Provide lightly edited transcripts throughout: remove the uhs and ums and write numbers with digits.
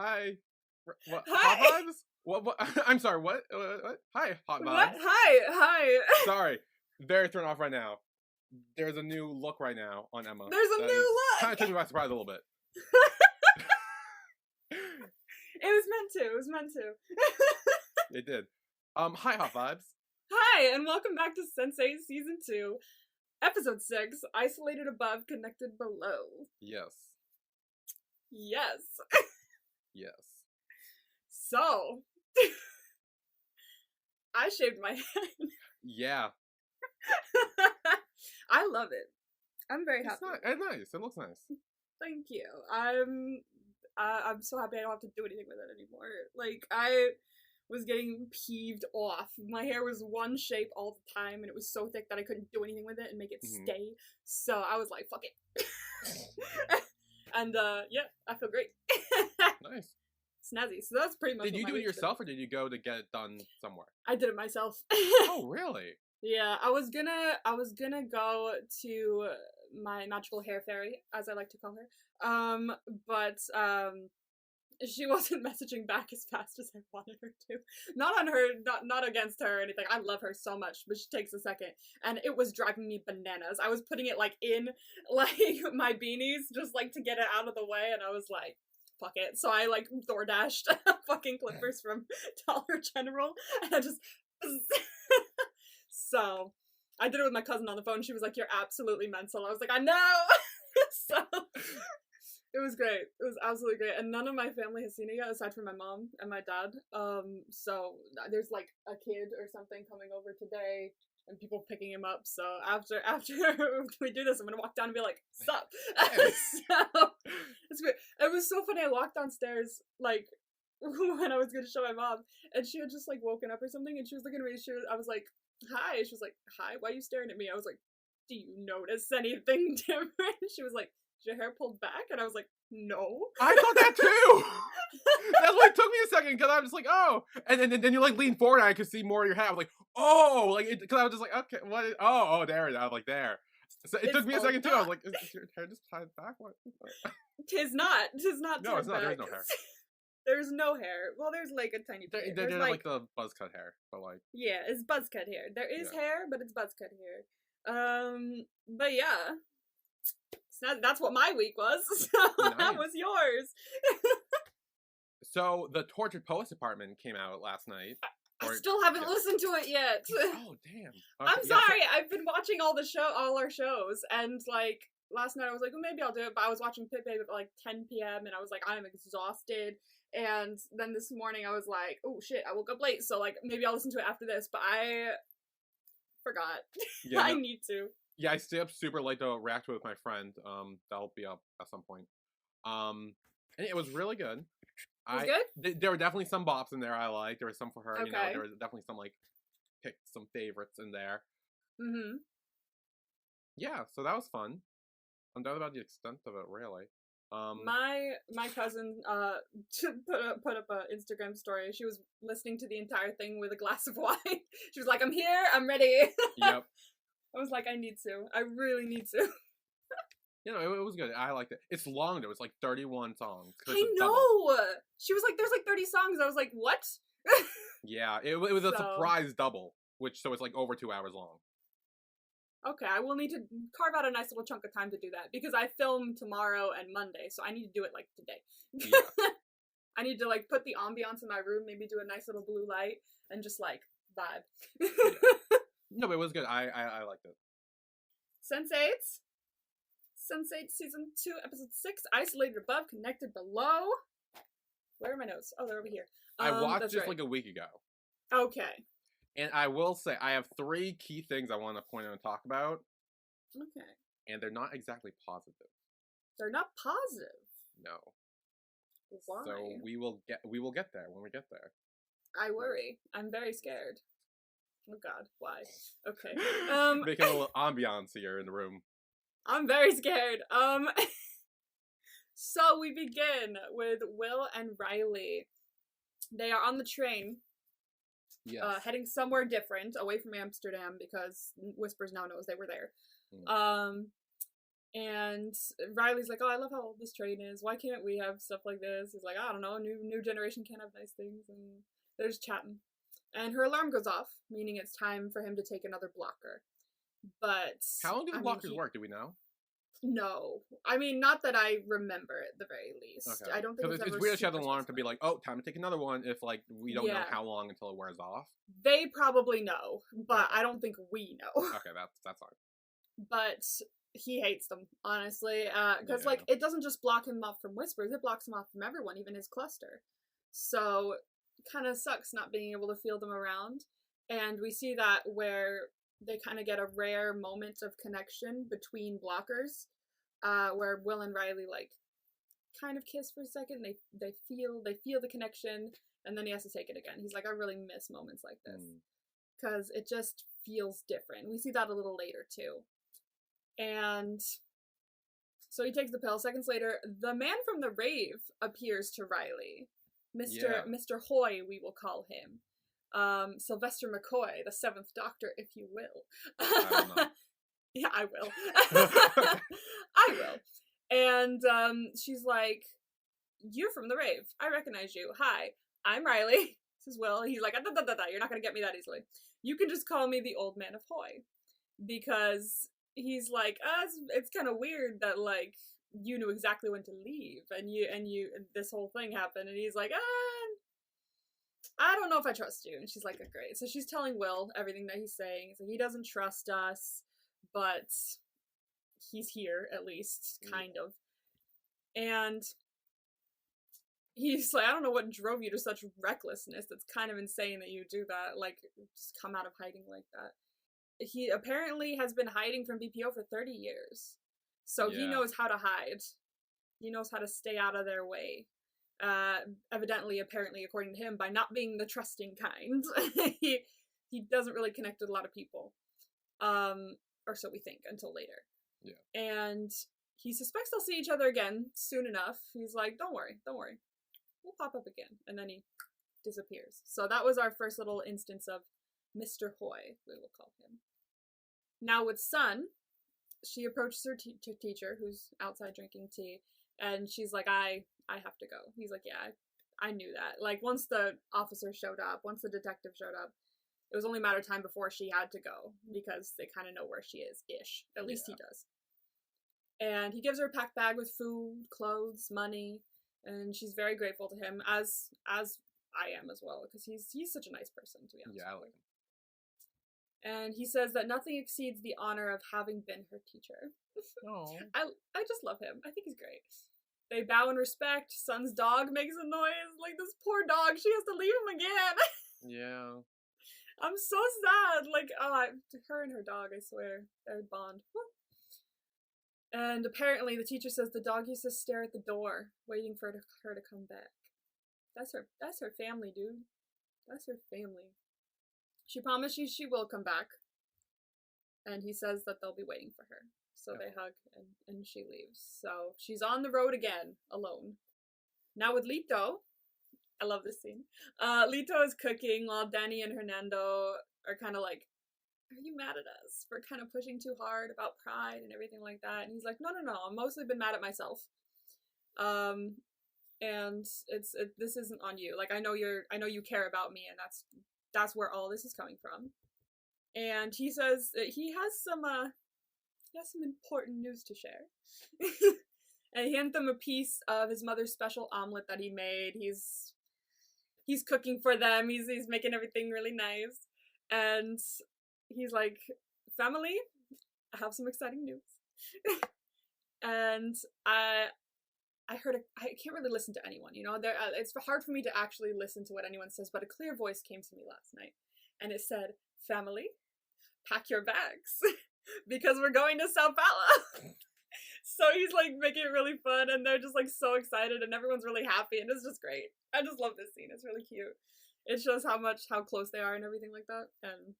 Hi. What? Hot Hi. vibes? What? I'm sorry. What? Hi, hot What? vibes. Hi. Sorry. Very thrown off right now. There's a new look right now on Emma. There's a That is new kind of took look. me by surprise a little bit. It was meant to. It was meant to. It did. Hi, hot vibes. Hi, and welcome back to Sense8 Season 2, Episode 6, Isolated Above, Connected Below. Yes. Yes. Yes. So, I shaved my head. Yeah. I love it. I'm very It's happy. nice. It looks nice. Thank you. I'm so happy I don't have to do anything with it anymore. Like, I was getting peeved off. My hair was one shape all the time, and it was so thick that I couldn't do anything with it and make it stay. So I was like, fuck it. And, yeah, I feel great. Nice. Snazzy. So that's pretty much Did what you my do it week's yourself, or did you go to get it done somewhere? been. I did it myself. Oh, really? Yeah, I was gonna go to my magical hair fairy, as I like to call her. But she wasn't messaging back as fast as I wanted her to. Not against her or anything. I love her so much, but she takes a second, and it was driving me bananas. I was putting it like in like my beanies just like to get it out of the way, and I was like, fuck it. So I like DoorDashed fucking clippers from Dollar General, and I just so I did it with my cousin on the phone. She was like, "You're absolutely mental." I was like, "I know." So it was great. It was absolutely great. And none of my family has seen it yet, aside from my mom and my dad. So there's like a kid or something coming over today, and people picking him up. So after we do this, I'm gonna walk down and be like, "Sup?" So it's great. It was so funny. I walked downstairs like when I was gonna show my mom, and she had just like woken up or something, and she was looking at me. I was like, "Hi." She was like, "Hi. Why are you staring at me?" I was like, "Do you notice anything different?" She was like, "Is your hair pulled back?" And I was like, "No." I thought that too. That's why it took me a second, because I was like, oh, and then you like lean forward, and I could see more of your head. I was like, oh, like because I was just like, okay, what? Oh, there it is. I was like, there. So it took me a second too. I was like, is your hair just tied back? What? Tis not. No, it's not. Back. There's no hair. There's no hair. Well, there's like a tiny bit. They're like the buzz cut hair, but like yeah, it's buzz cut hair. There is hair, but it's buzz cut hair. But yeah, that's what my week was. So nice. That was yours. So the Tortured Poets Department came out last night. I still haven't listened to it yet. Oh damn! Okay, I'm sorry. I've been watching all our shows, and like last night I was like, well, maybe I'll do it. But I was watching Pit Babe at like 10 p.m. and I was like, I'm exhausted. And then this morning I was like, oh shit, I woke up late, so like maybe I'll listen to it after this. But I forgot. Yeah, I need to. Yeah, I stay up super late to react to it with my friend. That'll be up at some point. And it was really good. It was good? There were definitely some bops in there I liked. There was some for her. Okay. You know, there was definitely some like picked some favorites in there. Mm-hmm. Yeah, so that was fun. I'm doubt about the extent of it, really. My cousin put up a Instagram story. She was listening to the entire thing with a glass of wine. She was like, "I'm here. I'm ready." Yep. I was like, I need to. I really need to. You know, it was good. I liked it. It's long though. It's like 31 songs. I know. Double. She was like, "There's like 30 songs." I was like, "What?" Yeah, it was a surprise double, so it's like over 2 hours long. Okay, I will need to carve out a nice little chunk of time to do that, because I film tomorrow and Monday, so I need to do it like today. Yeah. I need to like put the ambiance in my room, maybe do a nice little blue light, and just like vibe. Yeah. No, but it was good. I liked it. Sense8 Season 2, Episode 6, Isolated Above, Connected Below. Where are my notes? Oh, they're over here. I watched this like a week ago. Okay. And I will say, I have 3 key things I want to point out and talk about. Okay. And they're not exactly positive. They're not positive? No. Why? So we will get there when we get there. I worry. I'm very scared. Oh god, why? Okay. Making a little ambiance here in the room. I'm very scared. So we begin with Will and Riley. They are on the train. Yes. Heading somewhere different, away from Amsterdam, because Whispers now knows they were there. And Riley's like, oh, I love how old this train is. Why can't we have stuff like this? He's like, I don't know, new generation can't have nice things. And they're just chatting. And her alarm goes off, meaning it's time for him to take another blocker. But How long do the blockers work? Do we know? No, I mean, not that I remember at the very least. Okay. I don't think it's weird to have an alarm to be like, oh, time to take another one. If like we don't know how long until it wears off. They probably know, but I don't think we know. Okay, that's fine. But he hates them, honestly, because like it doesn't just block him off from whispers; it blocks him off from everyone, even his cluster. So, kind of sucks not being able to feel them around. And we see that where they kind of get a rare moment of connection between blockers, where Will and Riley like kind of kiss for a second. They feel the connection, and then he has to take it again. He's like, I really miss moments like this because it just feels different. We see that a little later too. And so he takes the pill. Seconds later, the man from the rave appears to Riley. Mr. Hoy, we will call him. Sylvester McCoy, the Seventh Doctor, if you will. I don't know. Yeah, I will. I will. And she's like, you're from the rave. I recognize you. Hi, I'm Riley. This is Will. He's like, you're not going to get me that easily. You can just call me the Old Man of Hoy. Because he's like, it's kind of weird that, like, you knew exactly when to leave. And this whole thing happened. And he's like, I don't know if I trust you. And she's like, great. So she's telling Will everything that he's saying. So he doesn't trust us, but he's here, at least, kind of. And he's like, I don't know what drove you to such recklessness. That's kind of insane that you do that. Like, just come out of hiding like that. He apparently has been hiding from BPO for 30 years. So he knows how to hide. He knows how to stay out of their way. Evidently, apparently, according to him, by not being the trusting kind. he doesn't really connect with a lot of people. Or so we think, until later. Yeah. And he suspects they'll see each other again soon enough. He's like, don't worry. We'll pop up again. And then he disappears. So that was our first little instance of Mr. Hoy, we will call him. Now with Sun, she approaches her teacher, who's outside drinking tea, and she's like, I have to go. He's like, yeah, I knew that. Like, once the officer showed up, once the detective showed up, it was only a matter of time before she had to go, because they kind of know where she is-ish. At least he does. And he gives her a packed bag with food, clothes, money, and she's very grateful to him, as I am as well, because he's such a nice person, to be honest. Yeah, I like him. And he says that nothing exceeds the honor of having been her teacher. Oh. I just love him. I think he's great. They bow in respect. Sun's dog makes a noise. Like, this poor dog, she has to leave him again. Yeah. I'm so sad. Like, her and her dog, I swear. Their bond. And apparently the teacher says the dog used to stare at the door, waiting for her to come back. That's her family, dude. That's her family. She promises she will come back. And he says that they'll be waiting for her. So they hug and she leaves. So she's on the road again, alone. Now with Lito, I love this scene. Lito is cooking while Danny and Hernando are kind of like, are you mad at us for kind of pushing too hard about pride and everything like that? And he's like, no, I've mostly been mad at myself. And this isn't on you. Like, I know you care about me, and that's where all this is coming from. And he says that he has some important news to share. And he hands them a piece of his mother's special omelet that he made. He's cooking for them. He's making everything really nice. And he's like, family, I have some exciting news. And I can't really listen to anyone, you know? It's hard for me to actually listen to what anyone says, but a clear voice came to me last night. And it said, family, pack your bags. Because we're going to Sao Paulo. So he's like making it really fun, and they're just like so excited, and everyone's really happy, and it's just great. I just love this scene. It's really cute. It shows how close they are and everything like that. And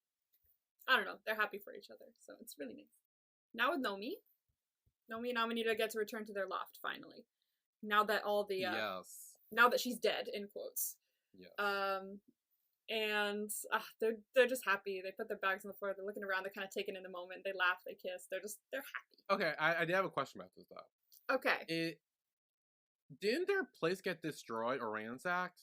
I don't know, they're happy for each other, so it's really nice. Now with Nomi and Amanita get to return to their loft finally. Now that all the now that she's dead, in quotes. Yes. And they're just happy. They put their bags on the floor. They're looking around. They're kind of taking in the moment. They laugh. They kiss. They're happy. Okay, I did have a question about this though. Okay. Didn't their place get destroyed or ransacked?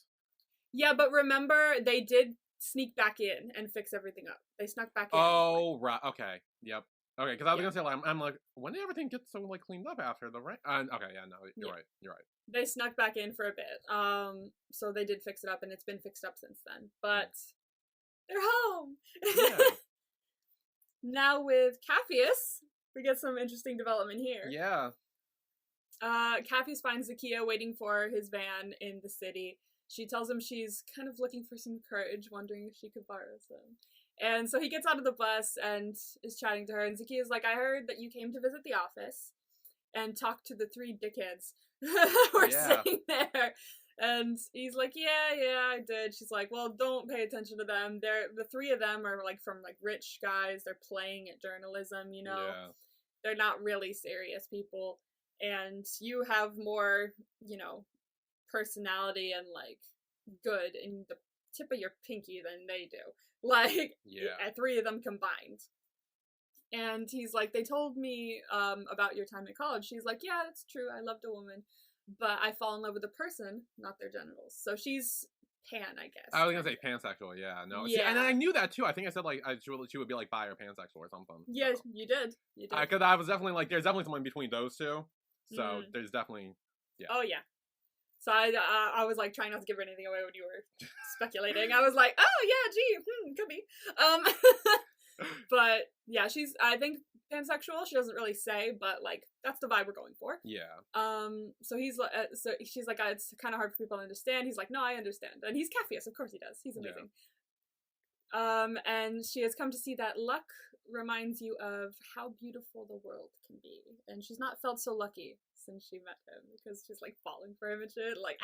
Yeah, but remember, they did sneak back in and fix everything up. They snuck back in. Oh, right. Okay. Yep. Okay, because I was Yeah. gonna say, like, I'm like, when did everything get so like cleaned up after the rain? Okay, yeah, no, you're Yeah. right. You're right. They snuck back in for a bit. So they did fix it up, and it's been fixed up since then. But they're home. Yeah. Now with Capheus, we get some interesting development here. Yeah. Capheus finds Zakia waiting for his van in the city. She tells him she's kind of looking for some courage, wondering if she could borrow some. And so he gets out of the bus and is chatting to her, and Zakia's like, I heard that you came to visit the office and talk to the 3 dickheads who are sitting there. And he's like, yeah, I did. She's like, well, don't pay attention to them. The 3 of them are like from like rich guys. They're playing at journalism, you know. Yeah. They're not really serious people. And you have more, you know, personality and like good in the tip of your pinky than they do. Like, 3 of them combined. And he's like, they told me about your time at college. She's like, yeah, that's true. I loved a woman, but I fall in love with a person, not their genitals. So she's pan, I guess. I was gonna say pansexual. Yeah, no. Yeah. See, and I knew that too. I think I said like she would be like bi or pansexual or something. Yeah, so. You did. Because I was definitely like, there's definitely someone between those two. So there's definitely, yeah. Oh yeah. So I was like trying not to give anything away when you were speculating. I was like, oh yeah, gee, could be. But yeah, she's, I think, pansexual. She doesn't really say, but like that's the vibe we're going for. Yeah. So he's like, so she's like, it's kind of hard for people to understand. He's like, no, I understand, and he's Capheus, of course he does. He's amazing. Yeah. And she has come to see that luck reminds you of how beautiful the world can be, and she's not felt so lucky since she met him because she's like falling for him and shit. Like,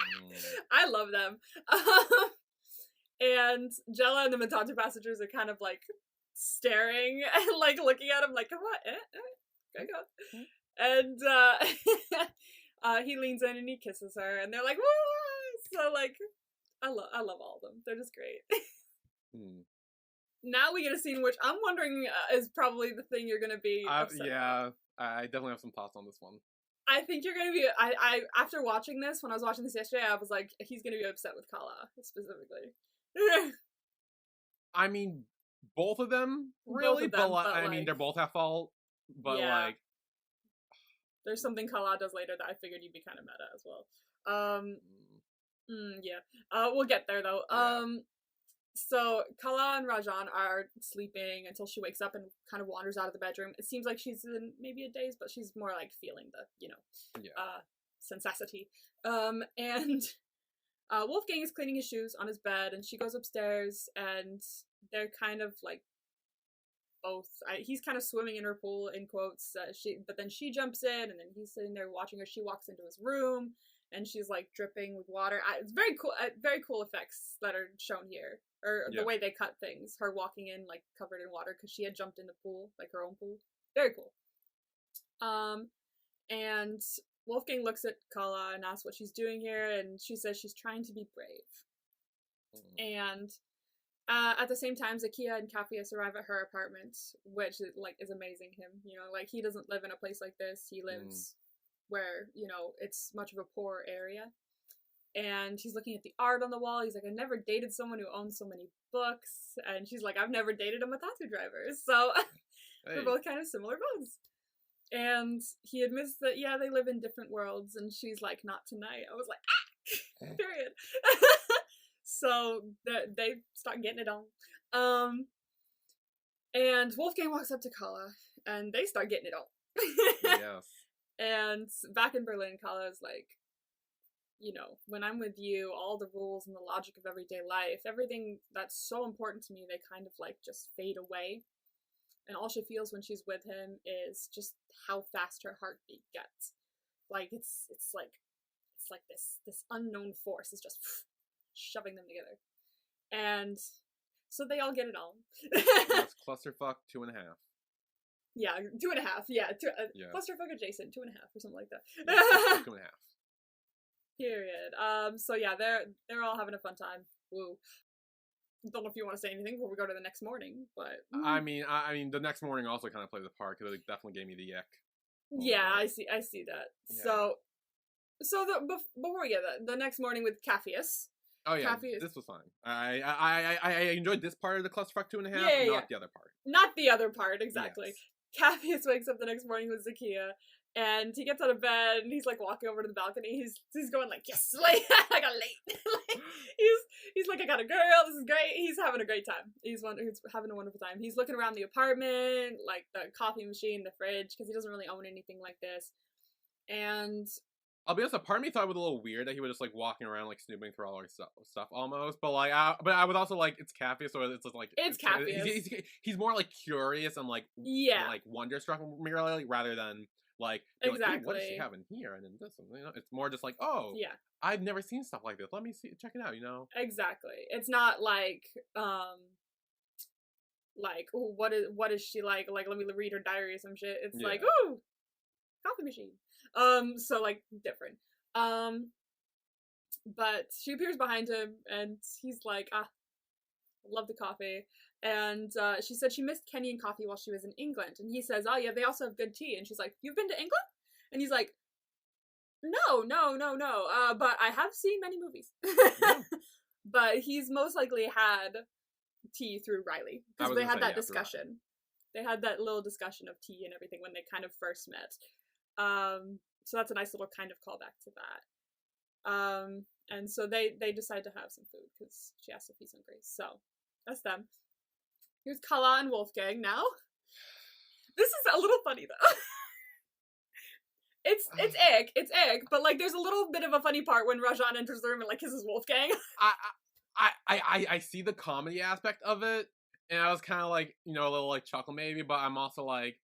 I love them. And Jella and the Matatu passengers are kind of like staring and like looking at him like, come on, go. And he leans in and he kisses her, and they're like, woo! So like, I love all of them. They're just great. Now we get a scene which I'm wondering is probably the thing you're gonna be upset about. I definitely have some thoughts on this one. I think you're gonna be. I after watching this, when I was watching this yesterday, I was like, he's gonna be upset with Kala specifically. I mean, both of them, really, but I mean, they're both at fault. But like, there's something Kala does later that I figured you'd be kind of meta as well. Yeah. We'll get there though. Yeah. So Kala and Rajan are sleeping until she wakes up and kind of wanders out of the bedroom. It seems like she's in maybe a daze, but she's more like feeling the, you know, sensacity. And Wolfgang is cleaning his shoes on his bed, and she goes upstairs, and they're kind of like both. He's kind of swimming in her pool, in quotes. But then she jumps in, and then he's sitting there watching her. She walks into his room, and she's like dripping with water. It's very cool. Very cool effects that are shown here. Or the way they cut things. Her walking in, like, covered in water because she had jumped in the pool, like her own pool. Very cool. And Wolfgang looks at Kala and asks what she's doing here, and she says she's trying to be brave. And at the same time, Zakia and Capheus arrive at her apartment, which, like, is amazing him. You know, like, he doesn't live in a place like this. He lives where, you know, it's much of a poor area. And he's looking at the art on the wall. He's like, I never dated someone who owns so many books. And she's like, I've never dated a Matatu driver. So they're both kind of similar bones. And he admits that, yeah, they live in different worlds. And she's like, not tonight. I was like, ah! Period. So they start getting it on. And Wolfgang walks up to Kala, and they start getting it on. Yes. And back in Berlin, Kala is like, you know, when I'm with you, all the rules and the logic of everyday life, everything that's so important to me, they kind of like just fade away. And all she feels when she's with him is just how fast her heartbeat gets. Like it's like this unknown force is just shoving them together. And so they all get it on. That's clusterfuck 2.5. Yeah, 2.5. Yeah, clusterfuck adjacent 2.5 or something like that. Yeah, 2.5. Period. So yeah, they're all having a fun time. Woo. don't know if you want to say anything before we go to the next morning, but I mean, the next morning also kind of plays a part because it definitely gave me the ick. yeah, I see that. Yeah. So before we get that, the next morning with Capheus. Oh yeah, Capheus. this was fine. I enjoyed this part of the clusterfuck 2.5, Yeah, not the other part. Not the other part, exactly. Yes. Capheus wakes up the next morning with Zakia, and he gets out of bed, and he's like walking over to the balcony. He's going like, yes, like I got late. Like, he's like, I got a girl. This is great. He's having a great time. He's having a wonderful time. He's looking around the apartment, like the coffee machine, the fridge, because he doesn't really own anything like this. And I'll be honest, a part of me thought it was a little weird that he was just like walking around like snooping through all our stuff almost. But like, I was also like, it's Capheus, so it's just like it's Capheus. He's more like curious and like like wonderstruck merely rather than like exactly like, what does she have in here and in this, and it's more just like, oh yeah, I've never seen stuff like this. Let me check it out. Exactly. It's not like oh, what is she like? Like, let me read her diary or some shit. It's like, ooh, coffee machine. So like different. But she appears behind him, and he's like, love the coffee. And she said she missed Kenyan coffee while she was in England. And he says, oh yeah, they also have good tea. And she's like, you've been to England? And he's like, no. But I have seen many movies. Yeah. But he's most likely had tea through Riley, because they had that discussion. They had that little discussion of tea and everything when they kind of first met. So that's a nice little kind of callback to that. And so they decide to have some food because she asked if he's hungry. So that's them. Here's Kala and Wolfgang now. This is a little funny though. It's ick, but like there's a little bit of a funny part when Rajan enters the room and like kisses Wolfgang. I see the comedy aspect of it, and I was kind of like, a little like chuckle maybe, but I'm also like,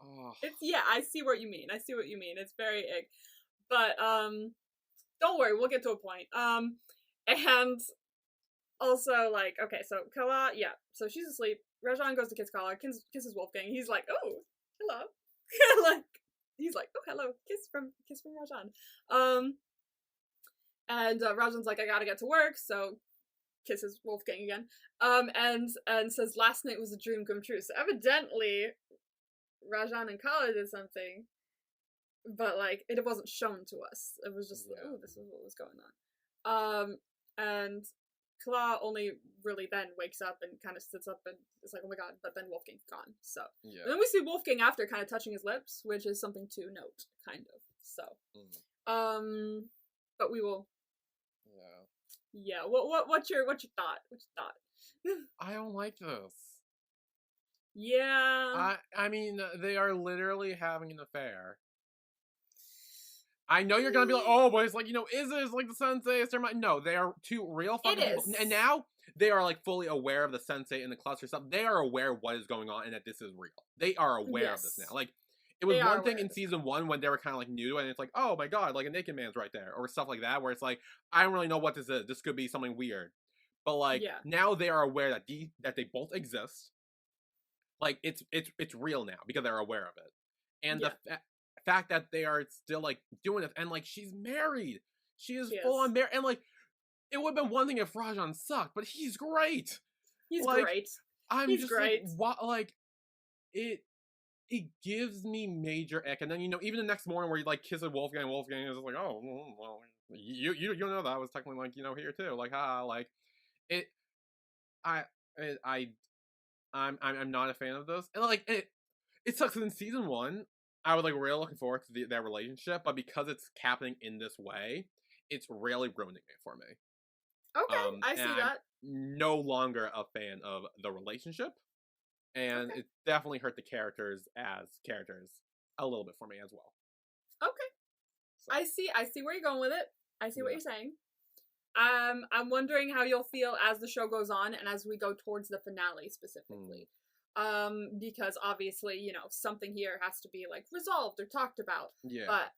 oh. I see what you mean. It's very ick. But don't worry, we'll get to a point. And also like, okay, so Kala, so she's asleep. Rajan goes to kiss Kala, kisses Wolfgang. He's like, oh, hello. Like he's like, oh, hello, kiss from Rajan. And Rajan's like, I gotta get to work, so kisses Wolfgang again. And says last night was a dream come true. So evidently Rajan and Kala did something, but like it wasn't shown to us. It was just like, oh, this is what was going on. And Kala only really then wakes up and kind of sits up and is like, oh my god, but then Wolfgang's gone. So and then we see Wolfgang after kind of touching his lips, which is something to note, kind of. So but we will what's your thought? I don't like this. Yeah. I mean, they are literally having an affair. I know you're gonna be like, oh, but it's like, is this like the sensei? Is there no, they are two real fucking people. And now they are like fully aware of the sensei and the cluster stuff. They are aware of what is going on and that this is real. They are aware of this now. Like, it was one thing in season 1 when they were kind of like new to it, and it's like, oh my god, like a naked man's right there, or stuff like that, where it's like, I don't really know what this is. This could be something weird. But like, now they are aware that they both exist. Like, it's real now because they're aware of it. And the fact that they are still like doing this, and like she's married. She is full on married, and like it would have been one thing if Rajan sucked, but he's great. He's great. He's just great. Like, what, like it gives me major ick. And then even the next morning where you like kiss a Wolfgang is like, oh well, you know that I was technically like here too, like like it. I'm not a fan of this, and like it sucks. In season 1, I was like really looking forward to their relationship, but because it's happening in this way, it's really ruining it for me. Okay, I see that. I'm no longer a fan of the relationship, and it definitely hurt the characters as characters a little bit for me as well. Okay, so. I see where you're going with it. I see what you're saying. I'm wondering how you'll feel as the show goes on and as we go towards the finale specifically. Because obviously, something here has to be like resolved or talked about. Yeah. But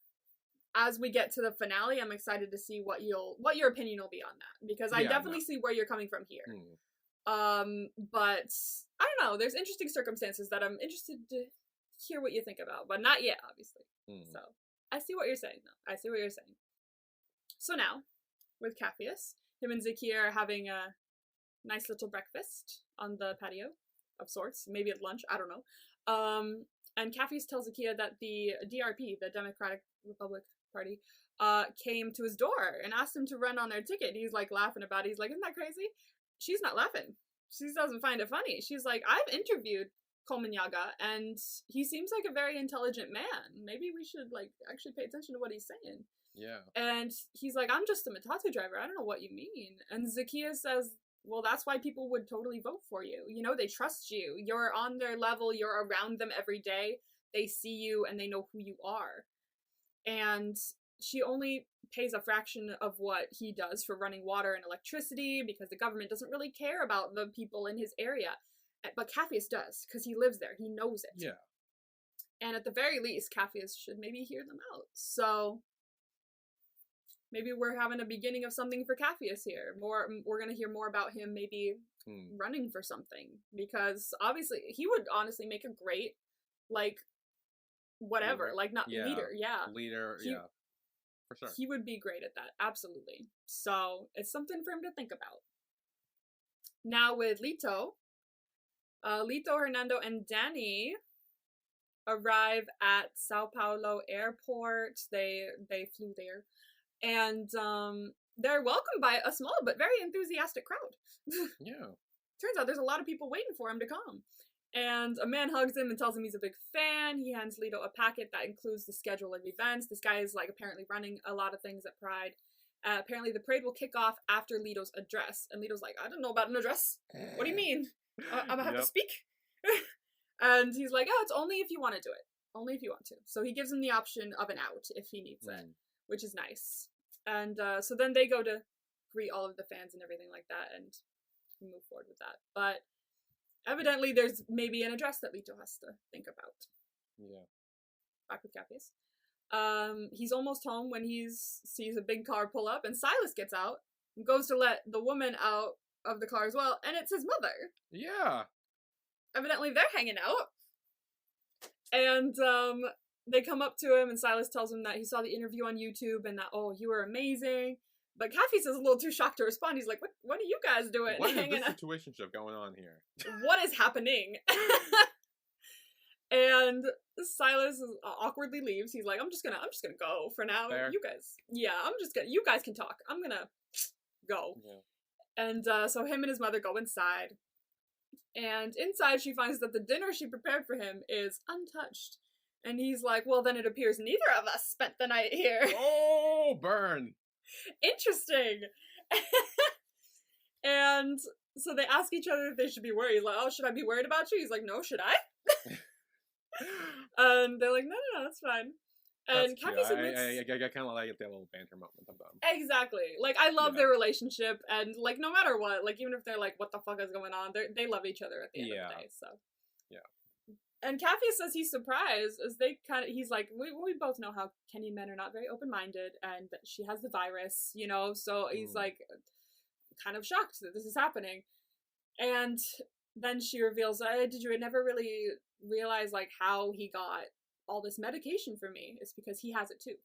as we get to the finale, I'm excited to see what your opinion will be on that, because I definitely see where you're coming from here. But I don't know. There's interesting circumstances that I'm interested to hear what you think about, but not yet, obviously. So I see what you're saying, though. I see what you're saying. So now, with Capheus, him and Zakia are having nice little breakfast on the patio of sorts, maybe at lunch, I don't know. And Capheus tells Akia that the DRP, the Democratic Republic Party, came to his door and asked him to run on their ticket. He's like laughing about it. He's like, isn't that crazy? She's not laughing. She doesn't find it funny. She's like, I've interviewed Kolmanyaga, and he seems like a very intelligent man. Maybe we should like actually pay attention to what he's saying. Yeah. And he's like, I'm just a Matatu driver. I don't know what you mean. And Zakia says, well, that's why people would totally vote for you. You know, they trust you. You're on their level. You're around them every day. They see you and they know who you are. And she only pays a fraction of what he does for running water and electricity because the government doesn't really care about the people in his area. But Capheus does, because he lives there. He knows it. Yeah. And at the very least, Capheus should maybe hear them out. So maybe we're having a beginning of something for Capheus here. We're going to hear more about him maybe running for something. Because obviously, he would honestly make a great, like, whatever. Leader. Like, not leader. Yeah. Leader, yeah. For sure. He would be great at that. Absolutely. So it's something for him to think about. Now with Lito, Hernando, and Danny arrive at Sao Paulo airport. They flew there. And they're welcomed by a small but very enthusiastic crowd. Yeah. Turns out there's a lot of people waiting for him to come. And a man hugs him and tells him he's a big fan. He hands Lito a packet that includes the schedule of events. This guy is like apparently running a lot of things at Pride. Apparently the parade will kick off after Lito's address. And Lito's like, I don't know about an address. What do you mean? I'm gonna have to speak? And he's like, oh, it's only if you want to do it. Only if you want to. So he gives him the option of an out if he needs it, which is nice. And so then they go to greet all of the fans and everything like that and move forward with that. But evidently there's maybe an address that Lito has to think about. Yeah. Back with Capheus. He's almost home when he sees a big car pull up, and Silas gets out and goes to let the woman out of the car as well, and it's his mother. Yeah. Evidently they're hanging out. And they come up to him, and Silas tells him that he saw the interview on YouTube and that, oh, you were amazing. But Capheus is a little too shocked to respond. He's like, what are you guys doing? What is this situationship going on here? What is happening? And Silas awkwardly leaves. He's like, I'm just gonna go for now. Fair. You guys, you guys can talk. I'm gonna go. Yeah. And so him and his mother go inside. And inside she finds that the dinner she prepared for him is untouched. And he's like, well, then it appears neither of us spent the night here. Oh, burn. Interesting. And so they ask each other if they should be worried. He's like, oh, should I be worried about you? He's like, no, should I? And they're like, no, that's fine. And Capheus admits... I kind of like that little banter moment of them. Exactly. Like, I love their relationship, and, like, no matter what, like, even if they're like, what the fuck is going on, they love each other at the end of the day, so. Yeah. And Capheus says he's surprised, as he's like, we both know how Kenyan men are not very open-minded, and that she has the virus, you know, so he's, like, kind of shocked that this is happening. And then she reveals, did you never really realize, like, how he got all this medication for me? It's because he has it too.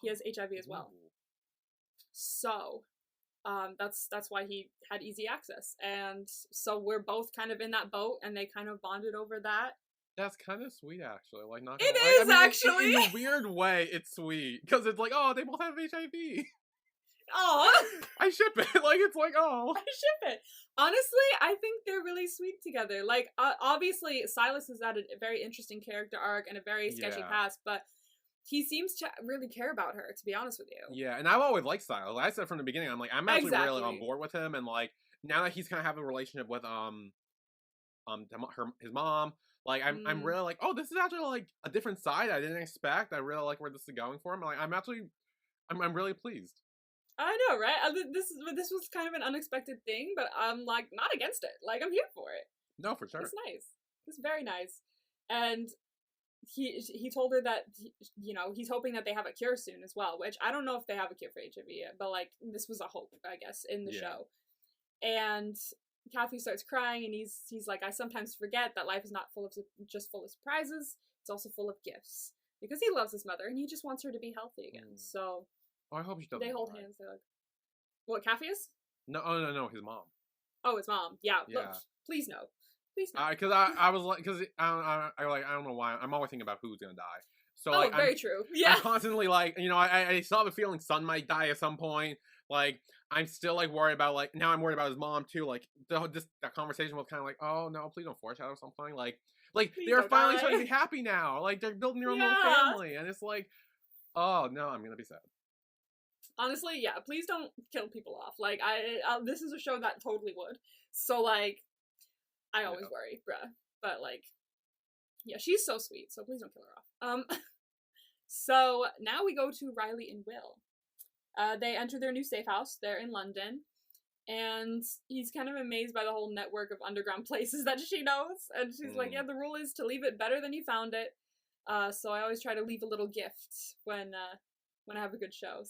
He has HIV as well. So, that's why he had easy access. And so we're both kind of in that boat, and they kind of bonded over that. That's kind of sweet, actually. Like, not it is, I mean, actually! In a weird way, it's sweet. Because it's like, oh, they both have HIV. Aw! I ship it. Like, it's like, oh. I ship it. Honestly, I think they're really sweet together. Like, obviously, Silas has had a very interesting character arc and a very sketchy past, but he seems to really care about her, to be honest with you. Yeah, and I've always liked Silas. Like I said from the beginning, I'm like, I'm actually really on board with him, and like, now that he's kind of having a relationship with, his mom, like, I'm really like, oh, this is actually, like, a different side I didn't expect. I really like where this is going for him. Like, I'm really pleased. I know, right? This was kind of an unexpected thing, but I'm, like, not against it. Like, I'm here for it. No, for sure. It's nice. It's very nice. And he told her that, you know, he's hoping that they have a cure soon as well, which I don't know if they have a cure for HIV yet, but, like, this was a hope, I guess, in the show. And Kathy starts crying, and he's like, I sometimes forget that life is not full of surprises. It's also full of gifts. Because he loves his mother, and he just wants her to be healthy again. So... Oh, I hope she doesn't. They hold hands. They're like, what, Capheus? No, his mom. Oh, his mom. Yeah. Look, Yeah. please no. Please no. Because I was like, because I don't know why I'm always thinking about who's gonna die. So Oh, like very true. Yeah. I'm constantly like, I still have a feeling Son might die at some point. Like I'm still like worried about like now I'm worried about his mom too. Like that conversation was kind of like, oh no, please don't foreshadow something. Like Please they're don't finally die. starting to be happy now. Like they're building their own little Yeah. family, and it's like, oh no, I'm gonna be sad. Honestly, yeah. Please don't kill people off. Like this is a show that totally would. So like, I always worry, bruh. But like, yeah, she's so sweet. So please don't kill her off. So now we go to Riley and Will. They enter their new safe house. They're in London. And he's kind of amazed by the whole network of underground places that she knows. And she's like, yeah, the rule is to leave it better than you found it. So I always try to leave a little gift when I have a good show.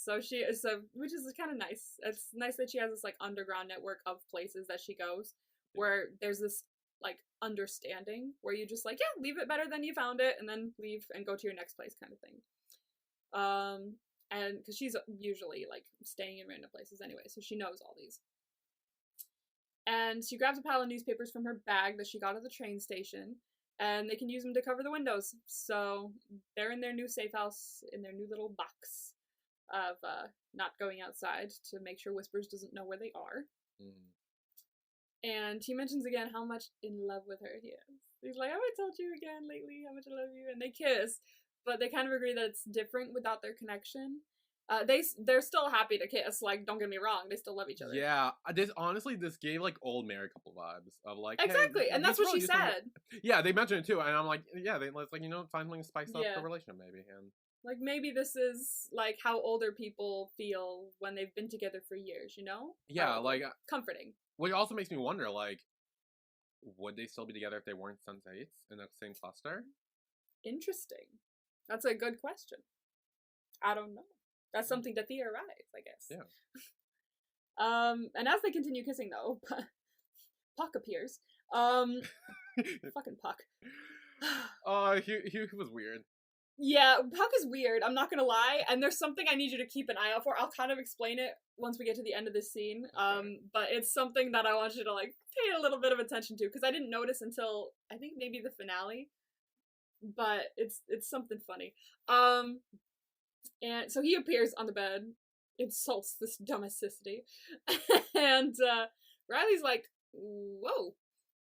Which is kind of nice. It's nice that she has this like underground network of places that she goes where there's this like understanding where you just like, yeah, leave it better than you found it, and then leave and go to your next place kind of thing. And because she's usually like staying in random places anyway, so she knows all these. And she grabs a pile of newspapers from her bag that she got at the train station, and they can use them to cover the windows. So they're in their new safe house, in their new little box of not going outside to make sure Whispers doesn't know where they are. And he mentions again how much in love with her he is. He's like, have I told you again lately how much I love you? And they kiss, but they kind of agree that it's different without their connection. They're still happy to kiss. Like, don't get me wrong, they still love each other. Yeah, this gave like old married couple vibes of like exactly, hey, and that's what she said. Yeah, they mentioned it too, and I'm like, yeah, let's like finally spice up the relationship maybe, and like maybe this is like how older people feel when they've been together for years, you know? Yeah, like comforting. Which also makes me wonder, like, would they still be together if they weren't sensates in the same cluster? Interesting. That's a good question. I don't know. That's something to theorize, I guess. Yeah. And as they continue kissing, though, Puck appears. Fucking Puck. He was weird. Yeah, Puck is weird, I'm not gonna lie, and there's something I need you to keep an eye out for. I'll kind of explain it once we get to the end of this scene, but it's something that I want you to, like, pay a little bit of attention to, because I didn't notice until, I think, maybe the finale, but it's something funny. And so he appears on the bed, insults this domesticity, and Riley's like, whoa,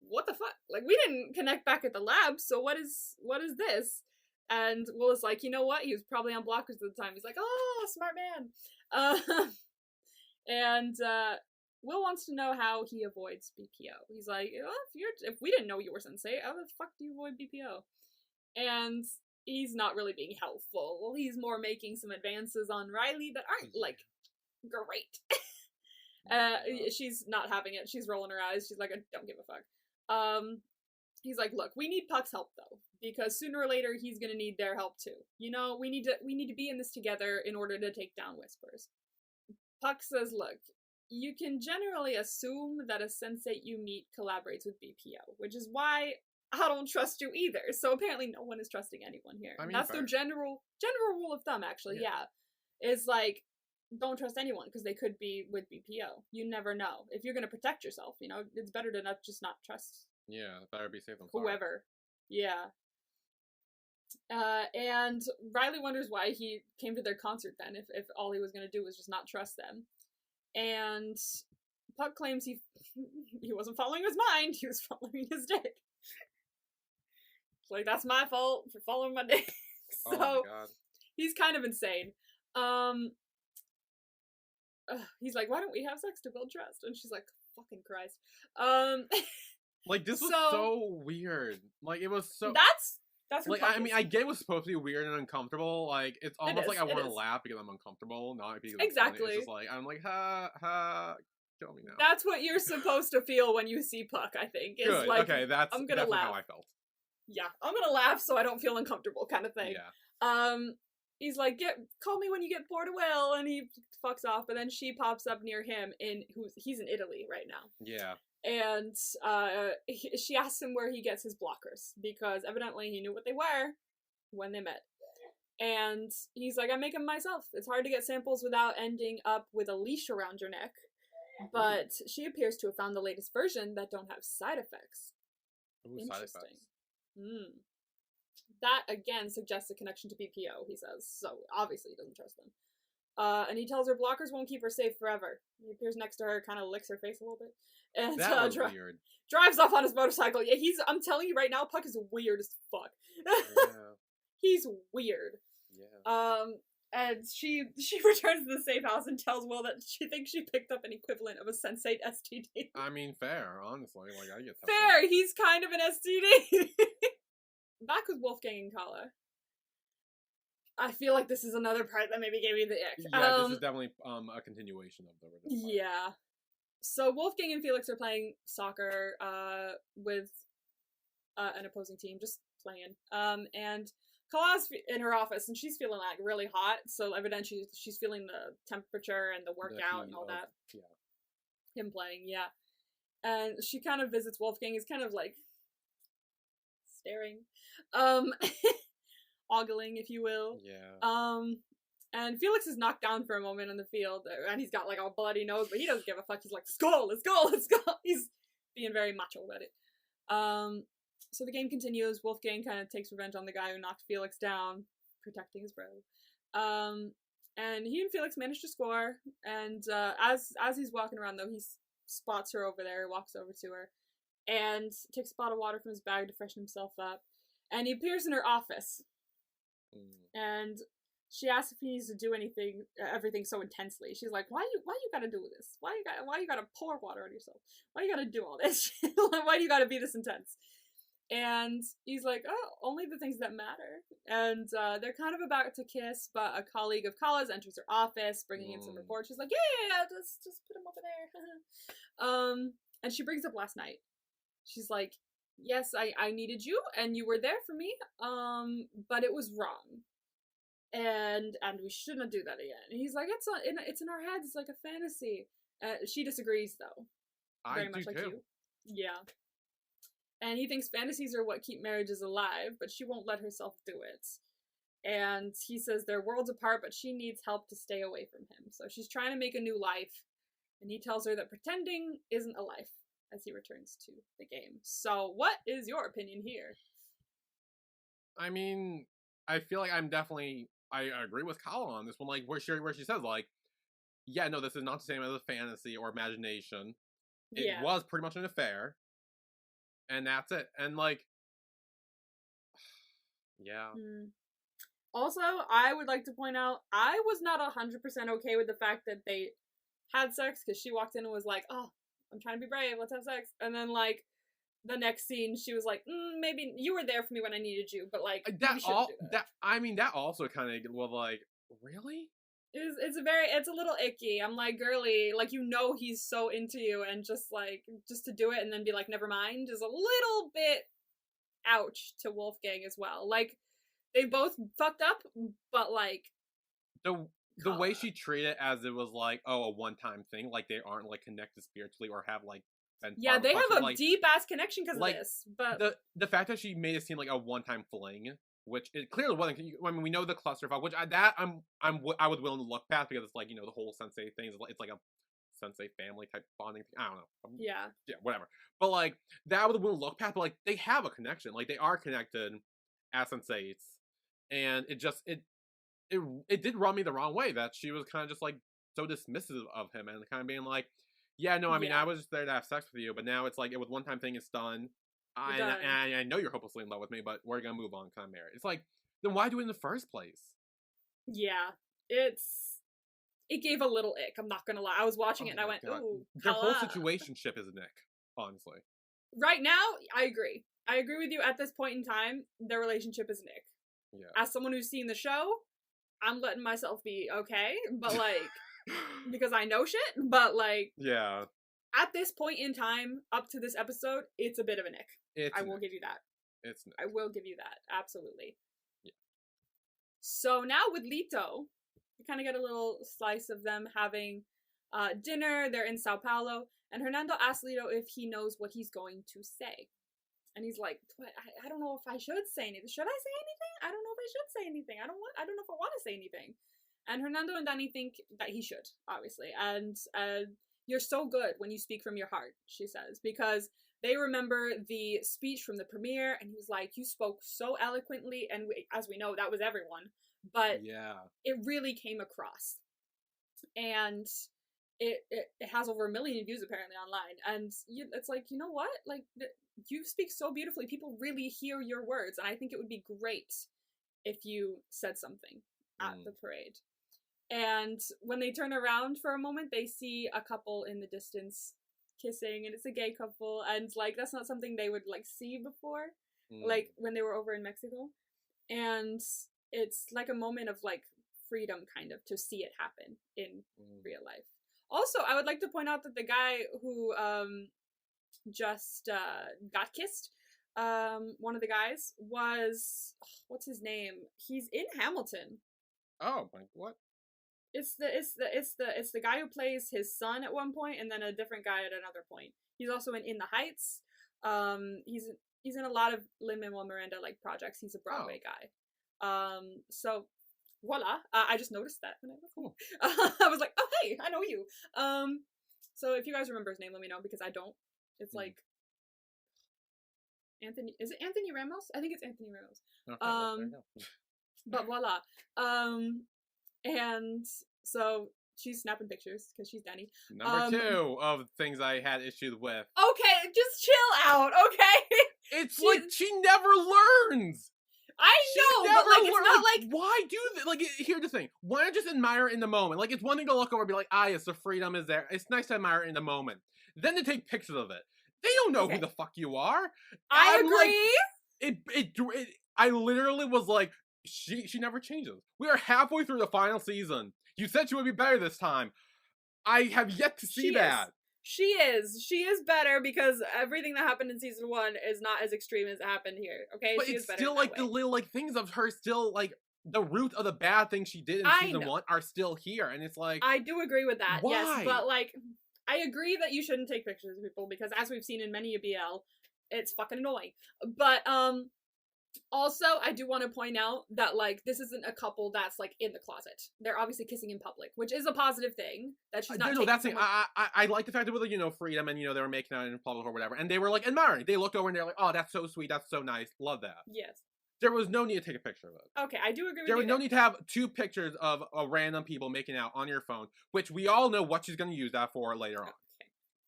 what the fuck? Like, we didn't connect back at the lab, so what is this? And Will is like, you know what? He was probably on blockers at the time. He's like, oh, smart man. And Will wants to know how he avoids BPO. He's like, well, if we didn't know you were sensei, how the fuck do you avoid BPO? And he's not really being helpful. He's more making some advances on Riley that aren't, like, great. She's not having it. She's rolling her eyes. She's like, I don't give a fuck. He's like, look, we need Puck's help, though, because sooner or later he's gonna need their help too. You know, we need to be in this together in order to take down Whispers. Puck says, look, you can generally assume that a sensei you meet collaborates with BPO, which is why I don't trust you either. So apparently no one is trusting anyone here. I mean, that's their general rule of thumb, actually, yeah. Is like, don't trust anyone, because they could be with BPO. You never know. If you're gonna protect yourself, you know, it's better to not trust. Yeah, better be safe than sorry. Whoever. Yeah. And Riley wonders why he came to their concert then, if all he was going to do was just not trust them. And Puck claims he wasn't following his mind, he was following his dick. Like, that's my fault for following my dick. So, oh my God. He's kind of insane. He's like, why don't we have sex to build trust? And she's like, fucking Christ. Like, this was so weird. Like, it was so... That's like, I mean, I get it was supposed to be weird and uncomfortable. Like, it's almost like I want to laugh because I'm uncomfortable, not because it's funny. It's just like, I'm like, kill me now. That's what you're supposed to feel when you see Puck, I think. Is good, like, okay, that's laugh. How I felt. Yeah, I'm gonna laugh so I don't feel uncomfortable kind of thing. Yeah. He's like, call me when you get bored of Will, and he fucks off, but then she pops up near him, he's in Italy right now. Yeah. And she asks him where he gets his blockers, because evidently he knew what they were when they met. And he's like, I make them myself. It's hard to get samples without ending up with a leash around your neck. But she appears to have found the latest version that don't have side effects. Ooh, side Interesting. effects. That, again, suggests a connection to BPO, he says. So, obviously, he doesn't trust them. And he tells her blockers won't keep her safe forever. He appears next to her, kind of licks her face a little bit. And That was weird. drives off on his motorcycle. Yeah, I'm telling you right now, Puck is weird as fuck. Yeah. He's weird. Yeah. And she returns to the safe house and tells Will that she thinks she picked up an equivalent of a sensate STD. I mean, fair, honestly. Like, I get Fair, he's kind of an STD. Back with Wolfgang and Kala. I feel like this is another part that maybe gave me the ick. Yeah, this is definitely a continuation of the original part. Yeah. So Wolfgang and Felix are playing soccer with an opposing team, just playing. And Kala's in her office, and she's feeling like really hot. So evidently she's feeling the temperature and the workout and all that. Yeah. Him playing, yeah. And she kind of visits Wolfgang. He's kind of like staring, ogling, if you will. Yeah. And Felix is knocked down for a moment in the field, and he's got like a bloody nose, but he doesn't give a fuck. He's like, let's go, let's go, let's go. He's being very macho about it. So the game continues. Wolfgang kind of takes revenge on the guy who knocked Felix down, protecting his bro. And he and Felix manage to score. And as he's walking around, though, he spots her over there, walks over to her, and takes a bottle of water from his bag to freshen himself up. And he appears in her office. And she asks if he needs to do everything so intensely. She's like, why you gotta do this? Why you gotta pour water on yourself? Why you gotta do all this? Why do you gotta be this intense? And he's like, oh, only the things that matter. And they're kind of about to kiss, but a colleague of Kala's enters her office, bringing in some reports. She's like, yeah, just put him over there. And she brings up last night. She's like, yes, I needed you, and you were there for me, but it was wrong. And we shouldn't do that again. And he's like, it's in our heads, it's like a fantasy. She disagrees, though. Very much like you. Yeah. And he thinks fantasies are what keep marriages alive, but she won't let herself do it. And he says they're worlds apart, but she needs help to stay away from him. So she's trying to make a new life, and he tells her that pretending isn't a life as he returns to the game. So what is your opinion here? I mean, I feel like I agree with Kala on this one, like where she says, like, yeah, no, this is not the same as a fantasy or imagination. It was pretty much an affair. And that's it. And like, yeah. Also, I would like to point out, I was not 100% okay with the fact that they had sex, because she walked in and was like, oh, I'm trying to be brave, let's have sex. And then like, the next scene, she was like, maybe you were there for me when I needed you, but like, that also kind of was like, really? It's a little icky. I'm like, girly, like, you know he's so into you, and just to do it and then be like, never mind, is a little bit ouch to Wolfgang as well. Like, they both fucked up, but like, the way she treated it as it was like, oh, a one-time thing, like they aren't like connected spiritually or have like yeah, they have a deep ass connection because of this. But the fact that she made it seem like a one-time fling, which it clearly wasn't. I mean, we know the clusterfuck, which I was willing to look past, because it's like, you know, the whole sensei thing is it's like a sensei family type bonding thing. I don't know. Yeah, whatever. But like, that I was willing to look past. But like, they have a connection. Like, they are connected as senseis, and it did rub me the wrong way that she was kind of just like so dismissive of him, and kind of being like, yeah, no, I mean, I was just there to have sex with you, but now it's like, it was one time thing, it's done. I know you're hopelessly in love with me, but we're gonna move on, kind of marry. It's like, then why do it in the first place? Yeah, it gave a little ick, I'm not gonna lie. I was watching it and I went, ooh, their whole situationship is an ick, honestly. Right now, I agree. I agree with you. At this point in time, their relationship is an ick. Yeah. As someone who's seen the show, I'm letting myself be okay, but like, because I know shit, but like, yeah. At this point in time, up to this episode, it's a bit of an ick. I will give you that. I will give you that. Absolutely. Yeah. So now with Lito, we kind of get a little slice of them having dinner. They're in Sao Paulo, and Hernando asks Lito if he knows what he's going to say. And he's like, I don't know if I should say anything. Should I say anything? I don't know if I should say anything. I don't know if I want to say anything. And Hernando and Danny think that he should, obviously. And you're so good when you speak from your heart, she says, because they remember the speech from the premiere, and he was like, you spoke so eloquently, and as we know, that was everyone, but it really came across. And it has over 1 million views apparently online, and it's like, you know what, like, you speak so beautifully, people really hear your words, and I think it would be great if you said something at the parade. And when they turn around for a moment, they see a couple in the distance kissing, and it's a gay couple, and like, that's not something they would like see before, like when they were over in Mexico. And it's like a moment of like freedom, kind of, to see it happen in real life. Also, I would like to point out that the guy who just got kissed, one of the guys was, what's his name? He's in Hamilton. Oh, what? It's the guy who plays his son at one point, and then a different guy at another point. He's also in the Heights. He's in a lot of Lin-Manuel Miranda like projects. He's a Broadway guy. So voila! I just noticed that when I was cool. I was like, oh hey, I know you. So if you guys remember his name, let me know, because I don't. It's like Anthony. Is it Anthony Ramos? I think it's Anthony Ramos. Okay, but voila. And so she's snapping pictures because she's Danny. Number 2 of things I had issues with. Okay, just chill out, okay? It's like she never learns. I know, but like, it's not like, why do that? Like, here's the thing. Why not just admire it in the moment? Like, it's one thing to look over and be like, yes, the freedom is there. It's nice to admire it in the moment. Then to take pictures of it. They don't know who the fuck you are. I agree. Like, I literally was like, she never changes. We are halfway through the final season. You said she would be better this time. I have yet to see that. She is better, because everything that happened in season 1 is not as extreme as it happened here. Okay, but she it's is better still like the little like things of her still like the root of the bad things she did in season 1 are still here, and it's like, I do agree with that. Why? Yes, but like, I agree that you shouldn't take pictures of people, because as we've seen in many a BL, it's fucking annoying. But also, I do want to point out that, like, this isn't a couple that's, like, in the closet. They're obviously kissing in public, which is a positive thing, that she's not that's thing. I like the fact that with, you know, freedom, and, you know, they were making out in public or whatever, and they were, like, admiring. They looked over and they're like, oh, that's so sweet, that's so nice, love that. Yes. There was no need to take a picture of it. Okay, I do agree with you. There was no need to have 2 pictures of random people making out on your phone, which we all know what she's going to use that for later on.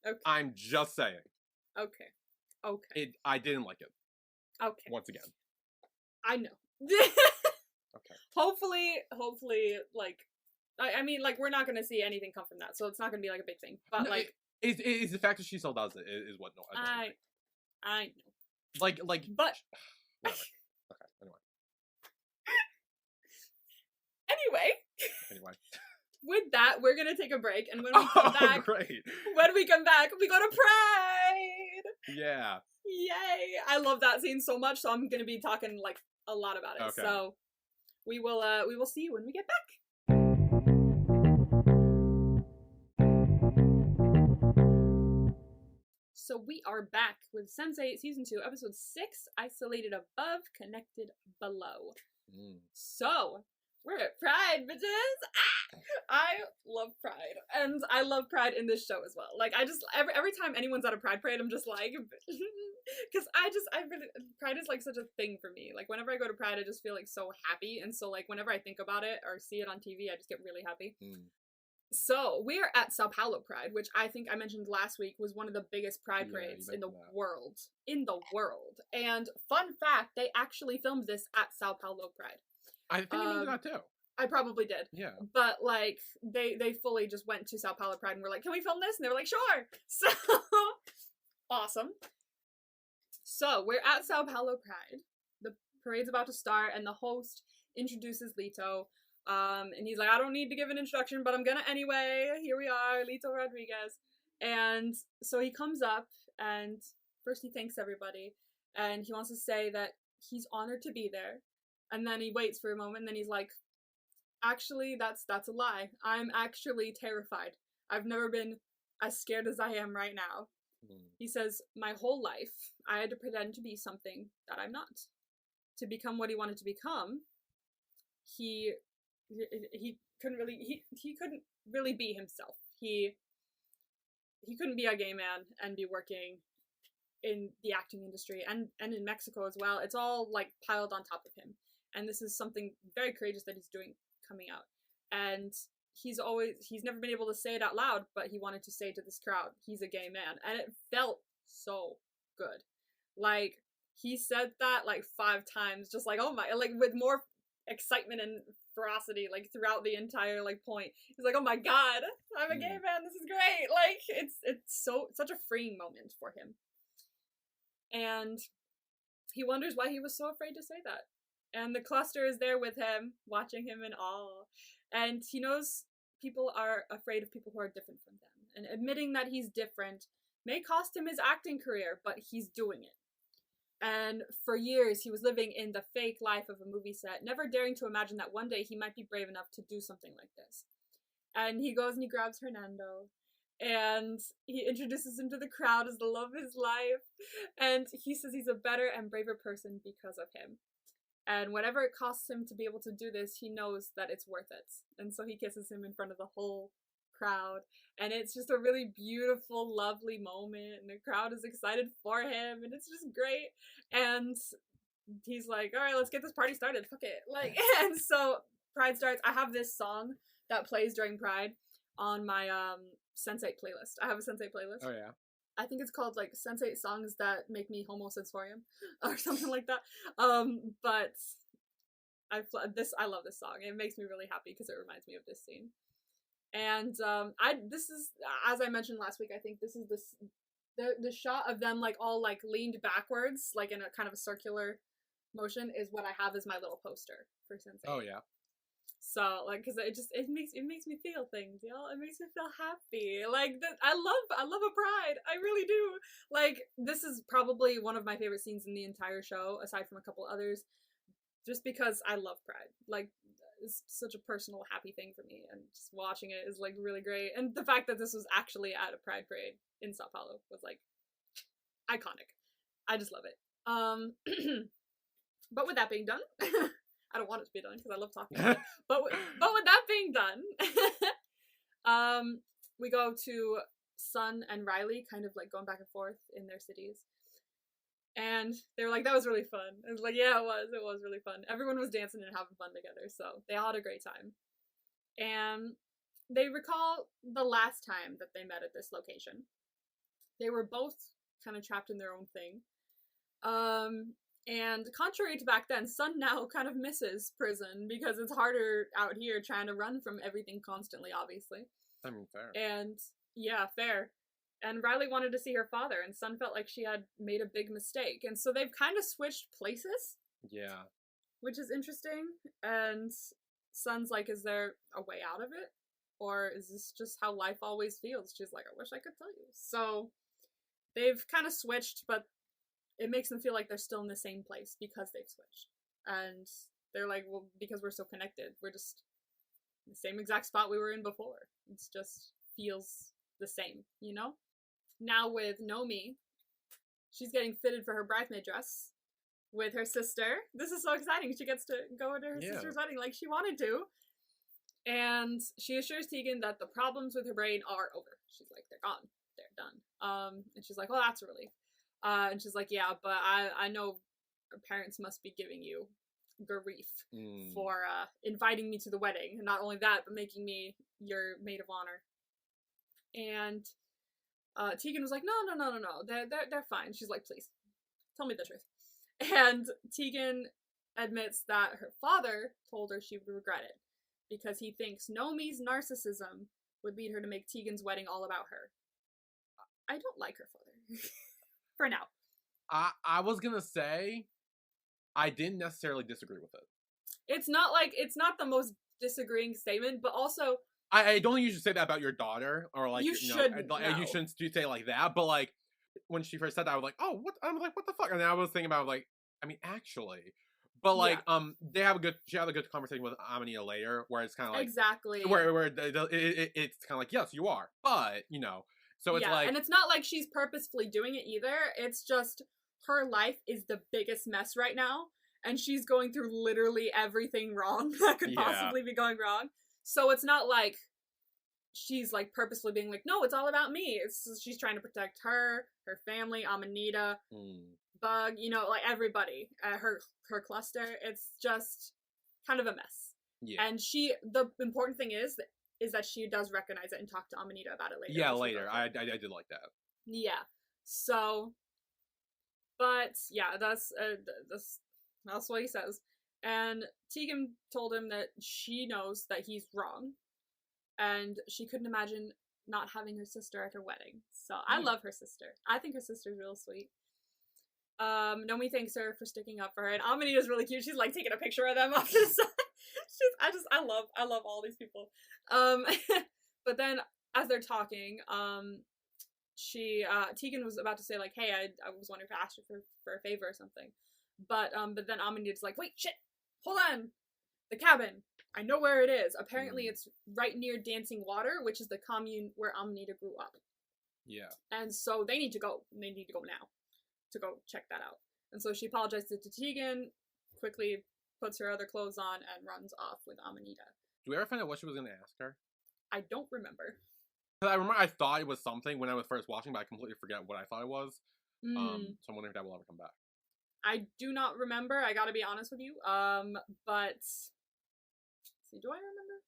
Okay. I'm just saying. Okay. I didn't like it. Okay. Once again. I know. Okay. Hopefully, like, I mean, like, we're not gonna see anything come from that, so it's not gonna be like a big thing. But no, like, it's the fact that she still does it is what I know. Like, but whatever. Okay. Anyway. With that, we're gonna take a break, and when we come back, we go to Pride. Yeah. Yay! I love that scene so much, so I'm gonna be talking like a lot about it. Okay. So we will see you when we get back. So we are back with Sense8 Season 2, Episode 6, Isolated Above, Connected Below. So, we're at Pride, bitches! I love Pride. And I love Pride in this show as well. Like, I just, every time anyone's at a Pride parade, I'm just like, because I really, Pride is like such a thing for me. Like, whenever I go to Pride, I just feel like so happy. And so, like, whenever I think about it or see it on TV, I just get really happy. So, we're at Sao Paulo Pride, which I think I mentioned last week was one of the biggest Pride parades in the world. And fun fact, they actually filmed this at Sao Paulo Pride. I think you mentioned that too. I probably did. Yeah. But, like, they fully just went to Sao Paulo Pride and were like, can we film this? And they were like, sure! So, awesome. So, we're at Sao Paulo Pride. The parade's about to start, and the host introduces Lito. And he's like, I don't need to give an introduction, but I'm gonna anyway. Here we are, Lito Rodriguez. And so he comes up, and first he thanks everybody, and he wants to say that he's honored to be there. And then he waits for a moment, and then he's like, actually, that's a lie. I'm actually terrified. I've never been as scared as I am right now. He says, my whole life, I had to pretend to be something that I'm not. To become what he wanted to become, he couldn't really be himself. He he couldn't be a gay man and be working in the acting industry and in Mexico as well. It's all like piled on top of him. And this is something very courageous that he's doing coming out. And he's never been able to say it out loud, but he wanted to say to this crowd, he's a gay man. And it felt so good. Like, he said that like 5 times, just like, oh my, like with more excitement and ferocity, like throughout the entire like point. He's like, oh my god, I'm a gay man, this is great. Like, it's such a freeing moment for him. And he wonders why he was so afraid to say that. And the cluster is there with him, watching him in awe. And he knows people are afraid of people who are different from them. And admitting that he's different may cost him his acting career, but he's doing it. And for years, he was living in the fake life of a movie set, never daring to imagine that one day he might be brave enough to do something like this. And he goes and he grabs Hernando, and he introduces him to the crowd as the love of his life. And he says he's a better and braver person because of him. And whatever it costs him to be able to do this, he knows that it's worth it. And so he kisses him in front of the whole crowd. And it's just a really beautiful, lovely moment. And the crowd is excited for him. And it's just great. And he's like, all right, let's get this party started. Fuck it. Like, and so Pride starts. I have this song that plays during Pride on my Sensate playlist. I have a Sensate playlist. Oh, yeah. I think it's called like Sensate songs that make me homosensorium or something like that. But I love this song. It makes me really happy because it reminds me of this scene. And this is, as I mentioned last week, I think this is the shot of them like all like leaned backwards, like in a kind of a circular motion, is what I have as my little poster for Sensate. Oh yeah. So like, because it makes me feel things, y'all. It makes me feel happy. Like I love a Pride. I really do. Like, this is probably one of my favorite scenes in the entire show, aside from a couple others, just because I love Pride. Like, it's such a personal, happy thing for me, and just watching it is like really great. And the fact that this was actually at a Pride parade in Sao Paulo was like iconic. I just love it. But with that being done. I don't want it to be done because I love talking about it. But with that being done, we go to Sun and Riley kind of like going back and forth in their cities. And they were like, that was really fun. I was like, yeah, it was really fun. Everyone was dancing and having fun together, so they all had a great time. And they recall the last time that they met at this location. They were both kind of trapped in their own thing. And contrary to back then, Sun now kind of misses prison because it's harder out here trying to run from everything constantly, obviously. I mean, fair. And, yeah, fair. And Riley wanted to see her father, and Sun felt like she had made a big mistake. And so they've kind of switched places. Yeah. Which is interesting. And Sun's like, is there a way out of it? Or is this just how life always feels? She's like, I wish I could tell you. So they've kind of switched, but it makes them feel like they're still in the same place because they've switched. And they're like, well, because we're so connected, we're just in the same exact spot we were in before. It just feels the same, you know? Now with Nomi, she's getting fitted for her bridesmaid dress with her sister. This is so exciting. She gets to go to her sister's wedding like she wanted to. And she assures Tegan that the problems with her brain are over. She's like, they're gone. They're done. And she's like, well, that's a relief. And she's like, yeah, but I know her parents must be giving you grief for inviting me to the wedding. And not only that, but making me your maid of honor. And Tegan was like, no. They're fine. She's like, please, tell me the truth. And Tegan admits that her father told her she would regret it because he thinks Nomi's narcissism would lead her to make Tegan's wedding all about her. I don't like her father. For now. I was gonna say, I didn't necessarily disagree with it. It's not the most disagreeing statement, but also I don't think you should say that about your daughter, or like, you shouldn't say it like that, but like, when she first said that, I was like, oh, what? I was like, what the fuck? And then I was thinking about, like, I mean, actually, but like, she had a good conversation with Amanita later, where it's kind of like, exactly, where it's kind of like, yes, you are, but, you know, so it's like, and it's not like she's purposefully doing it either. It's just her life is the biggest mess right now, and she's going through literally everything wrong that could possibly be going wrong. So it's not like she's like purposely being like, no, it's all about me. She's trying to protect her family, Amanita, Bug, you know, like everybody, her cluster. It's just kind of a mess. Yeah. And the important thing is that she does recognize it and talk to Amanita about it later. Yeah, later. I did like that. Yeah. So, but yeah, that's what he says. And Tegan told him that she knows that he's wrong, and she couldn't imagine not having her sister at her wedding. So I love her sister. I think her sister's real sweet. Nomi thanks her for sticking up for her, and Amanita's really cute. She's like taking a picture of them off to the side. I love all these people. But then as they're talking, Tegan was about to say like, hey, I was wondering if I asked you for a favor or something. But then Amanita's like, wait, shit, hold on. The cabin. I know where it is. Apparently it's right near Dancing Water, which is the commune where Amanita grew up. Yeah. And so they need to go. They need to go now to go check that out. And so she apologizes to Tegan, quickly puts her other clothes on, and runs off with Amanita. Do we ever find out what she was going to ask her? I don't remember. I remember I thought it was something when I was first watching, but I completely forget what I thought it was. So I'm wondering if that will ever come back. I do not remember. I gotta be honest with you. But see, do I remember?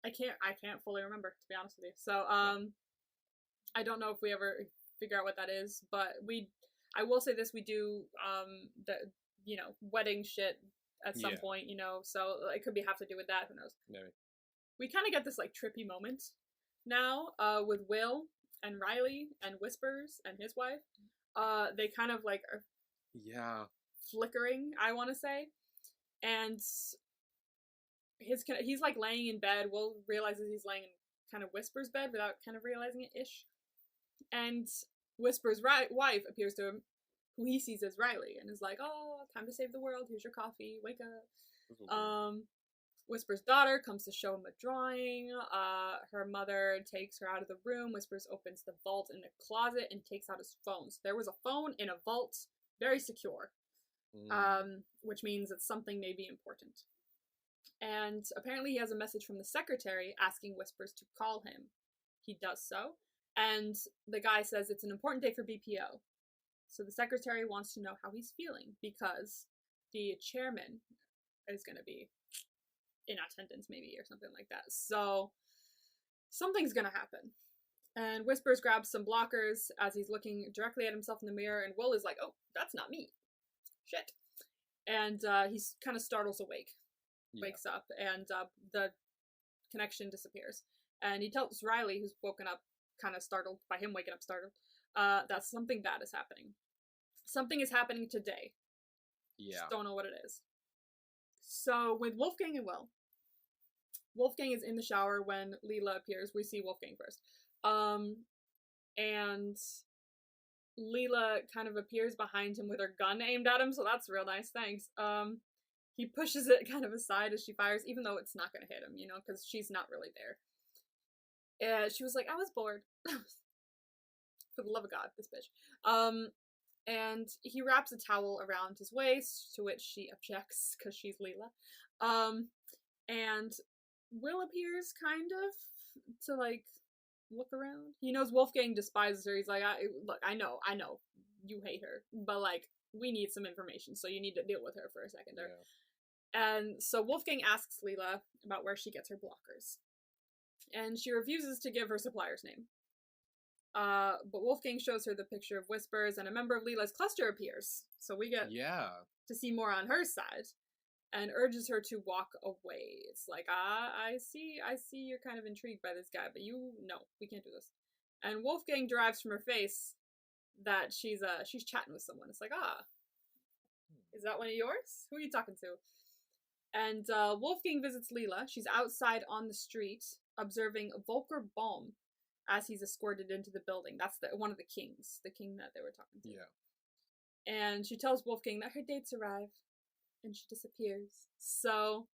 I can't fully remember, to be honest with you. So I don't know if we ever figure out what that is, but I will say this, we do the wedding shit at some point, so it could have to do with that, who knows. Maybe. We kind of get this like trippy moment now with Will and Riley and Whispers and his wife. They kind of like are flickering, I want to say, and he's like laying in bed. Will realizes he's laying in kind of Whispers' bed without kind of realizing it ish, and Whispers' wife appears to him, who he sees as Riley, and is like, "Oh, time to save the world. Here's your coffee. Wake up." Whisper's daughter comes to show him a drawing. Her mother takes her out of the room. Whispers opens the vault in a closet and takes out his phone. So there was a phone in a vault, very secure, which means that something may be important. And apparently he has a message from the secretary asking Whispers to call him. He does so. And the guy says it's an important day for BPO. So the secretary wants to know how he's feeling because the chairman is going to be in attendance maybe or something like that. So something's gonna happen. And Whispers grabs some blockers as he's looking directly at himself in the mirror, and Will is like, oh, that's not me. Shit. And he's kind of startles awake. Wakes up, and the connection disappears. And he tells Riley, who's woken up kind of startled by him waking up startled, that something bad is happening. Something is happening today. Yeah. Just don't know what it is. So, with Wolfgang and Will, Wolfgang is in the shower when Leela appears. We see Wolfgang first. And Leela kind of appears behind him with her gun aimed at him, so that's real nice, thanks. He pushes it kind of aside as she fires, even though it's not gonna hit him, because she's not really there. She was like, I was bored. For the love of God, this bitch. And he wraps a towel around his waist, to which she objects, because she's Leela. And Will appears, kind of, to, look around. He knows Wolfgang despises her. He's like, look, I know, you hate her, but, we need some information, so you need to deal with her for a second there. Yeah. And so Wolfgang asks Leela about where she gets her blockers. And she refuses to give her supplier's name. But Wolfgang shows her the picture of Whispers, and a member of Leela's cluster appears. So we get to see more on her side, and urges her to walk away. It's like, I see you're kind of intrigued by this guy, but no, we can't do this. And Wolfgang derives from her face that she's chatting with someone. It's like, is that one of yours? Who are you talking to? And Wolfgang visits Leela. She's outside on the street, observing Volker Baum as he's escorted into the building. That's one of the kings, the king that they were talking to. Yeah. And she tells Wolfgang that her dates arrive, and she disappears. So,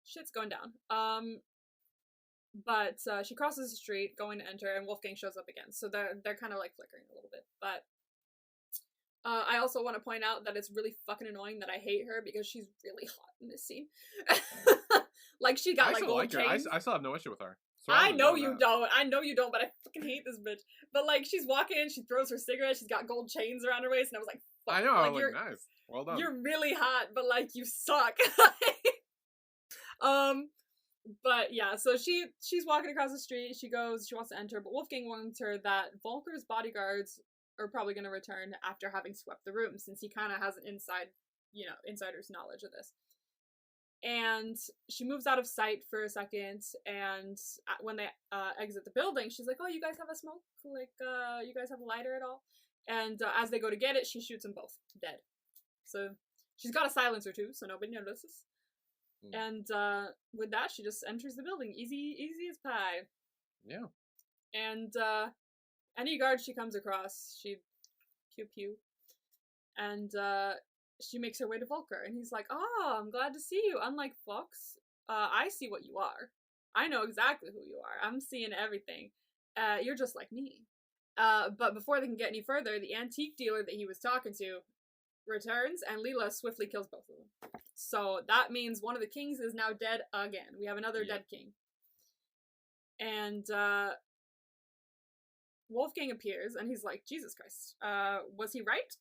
shit's going down. But she crosses the street, going to enter, and Wolfgang shows up again. So they're kind of flickering a little bit. But I also want to point out that it's really fucking annoying that I hate her because she's really hot in this scene. Like, she got, I like, still gold like her. chains. I still have no issue with her. I know you don't. I know you don't, but I fucking hate this bitch. But, like, she's walking in, she throws her cigarette, she's got gold chains around her waist, and I was like, fuck. I know, like, like, nice. Well done. You're really hot, but, like, you suck. But, yeah, so she's walking across the street, she wants to enter, but Wolfgang warns her that Volker's bodyguards are probably going to return after having swept the room, since he kind of has an insider's knowledge of this. And she moves out of sight for a second, and when they exit the building, she's like, oh, you guys have a smoke? Like, you guys have a lighter at all? And as they go to get it, she shoots them both dead. So she's got a silencer too, so nobody notices. And with that, she just enters the building. Easy as pie. Yeah. And any guard she comes across, she pew pew. And she makes her way to Volker, and he's like, oh, I'm glad to see you. Unlike Fox, I see what you are. I know exactly who you are. I'm seeing everything. You're just like me. But before they can get any further, the antique dealer that he was talking to returns, and Leela swiftly kills both of them. So that means one of the kings is now dead again. We have another dead king. And Wolfgang appears, and he's like, Jesus Christ, was he right?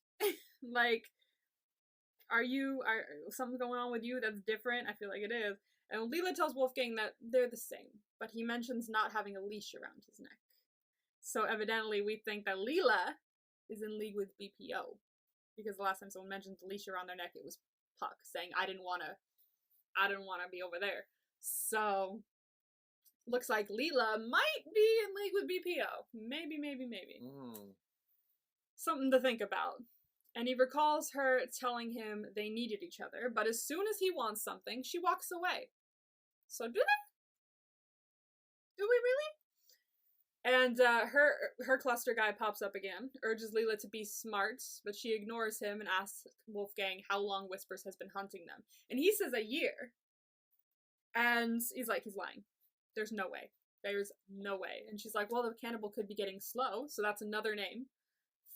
Like, are something going on with you that's different? I feel like it is. And Leela tells Wolfgang that they're the same, but he mentions not having a leash around his neck. So evidently we think that Leela is in league with BPO. Because the last time someone mentioned the leash around their neck, it was Puck saying, I didn't wanna be over there. So looks like Leela might be in league with BPO. Maybe. Something to think about. And he recalls her telling him they needed each other, but as soon as he wants something, she walks away. So do they? Do we really? And her cluster guy pops up again, urges Leela to be smart, but she ignores him and asks Wolfgang how long Whispers has been hunting them. And he says a year. And he's lying. There's no way. There's no way. And she's like, well, the cannibal could be getting slow, so that's another name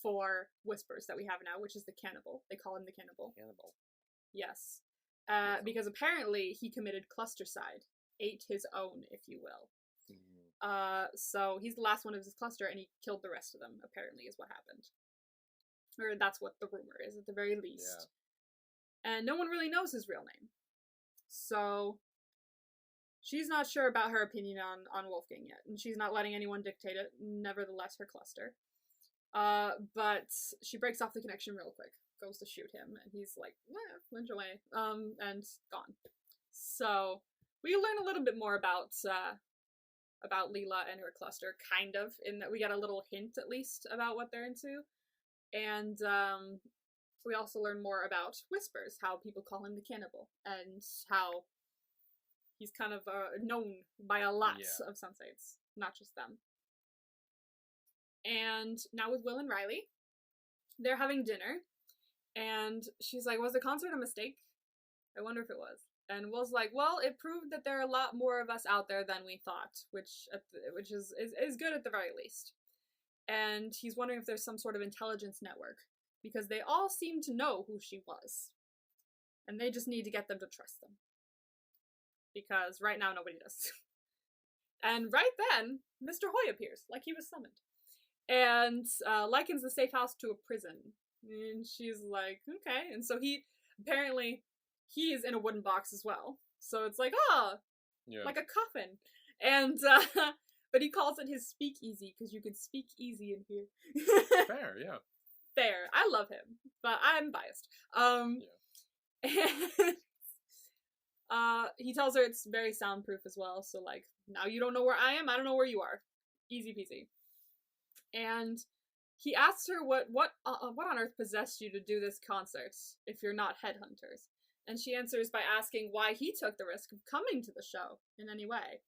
for Whispers that we have now, which is the cannibal. They call him the cannibal. Cannibal. Yes. Because apparently he committed clustercide. Ate his own, if you will. So he's the last one of his cluster, and he killed the rest of them, apparently, is what happened. Or that's what the rumor is, at the very least. Yeah. And no one really knows his real name. So she's not sure about her opinion on Wolfgang yet, and she's not letting anyone dictate it, nevertheless her cluster. But she breaks off the connection real quick, goes to shoot him, and he's like, flinch away, and gone. So we learn a little bit more about Leela and her cluster, kind of, in that we get a little hint, at least, about what they're into. And we also learn more about Whispers, how people call him the cannibal, and how he's kind of known by a lot of Sunsates, not just them. And now with Will and Riley, they're having dinner, and she's like, was the concert a mistake? I wonder if it was. And Will's like, well, it proved that there are a lot more of us out there than we thought, which is good at the very least. And he's wondering if there's some sort of intelligence network, because they all seem to know who she was. And they just need to get them to trust them. Because right now nobody does. And right then, Mr. Hoy appears, like he was summoned. And likens the safe house to a prison. And she's like, okay. And so apparently he is in a wooden box as well. So it's like, like a coffin. And but he calls it his speakeasy, because you can speak easy in here. Fair, yeah. Fair. I love him, but I'm biased. And he tells her it's very soundproof as well, so like, now you don't know where I am, I don't know where you are. Easy peasy. And he asks her what on earth possessed you to do this concert if you're not headhunters? And she answers by asking why he took the risk of coming to the show in any way.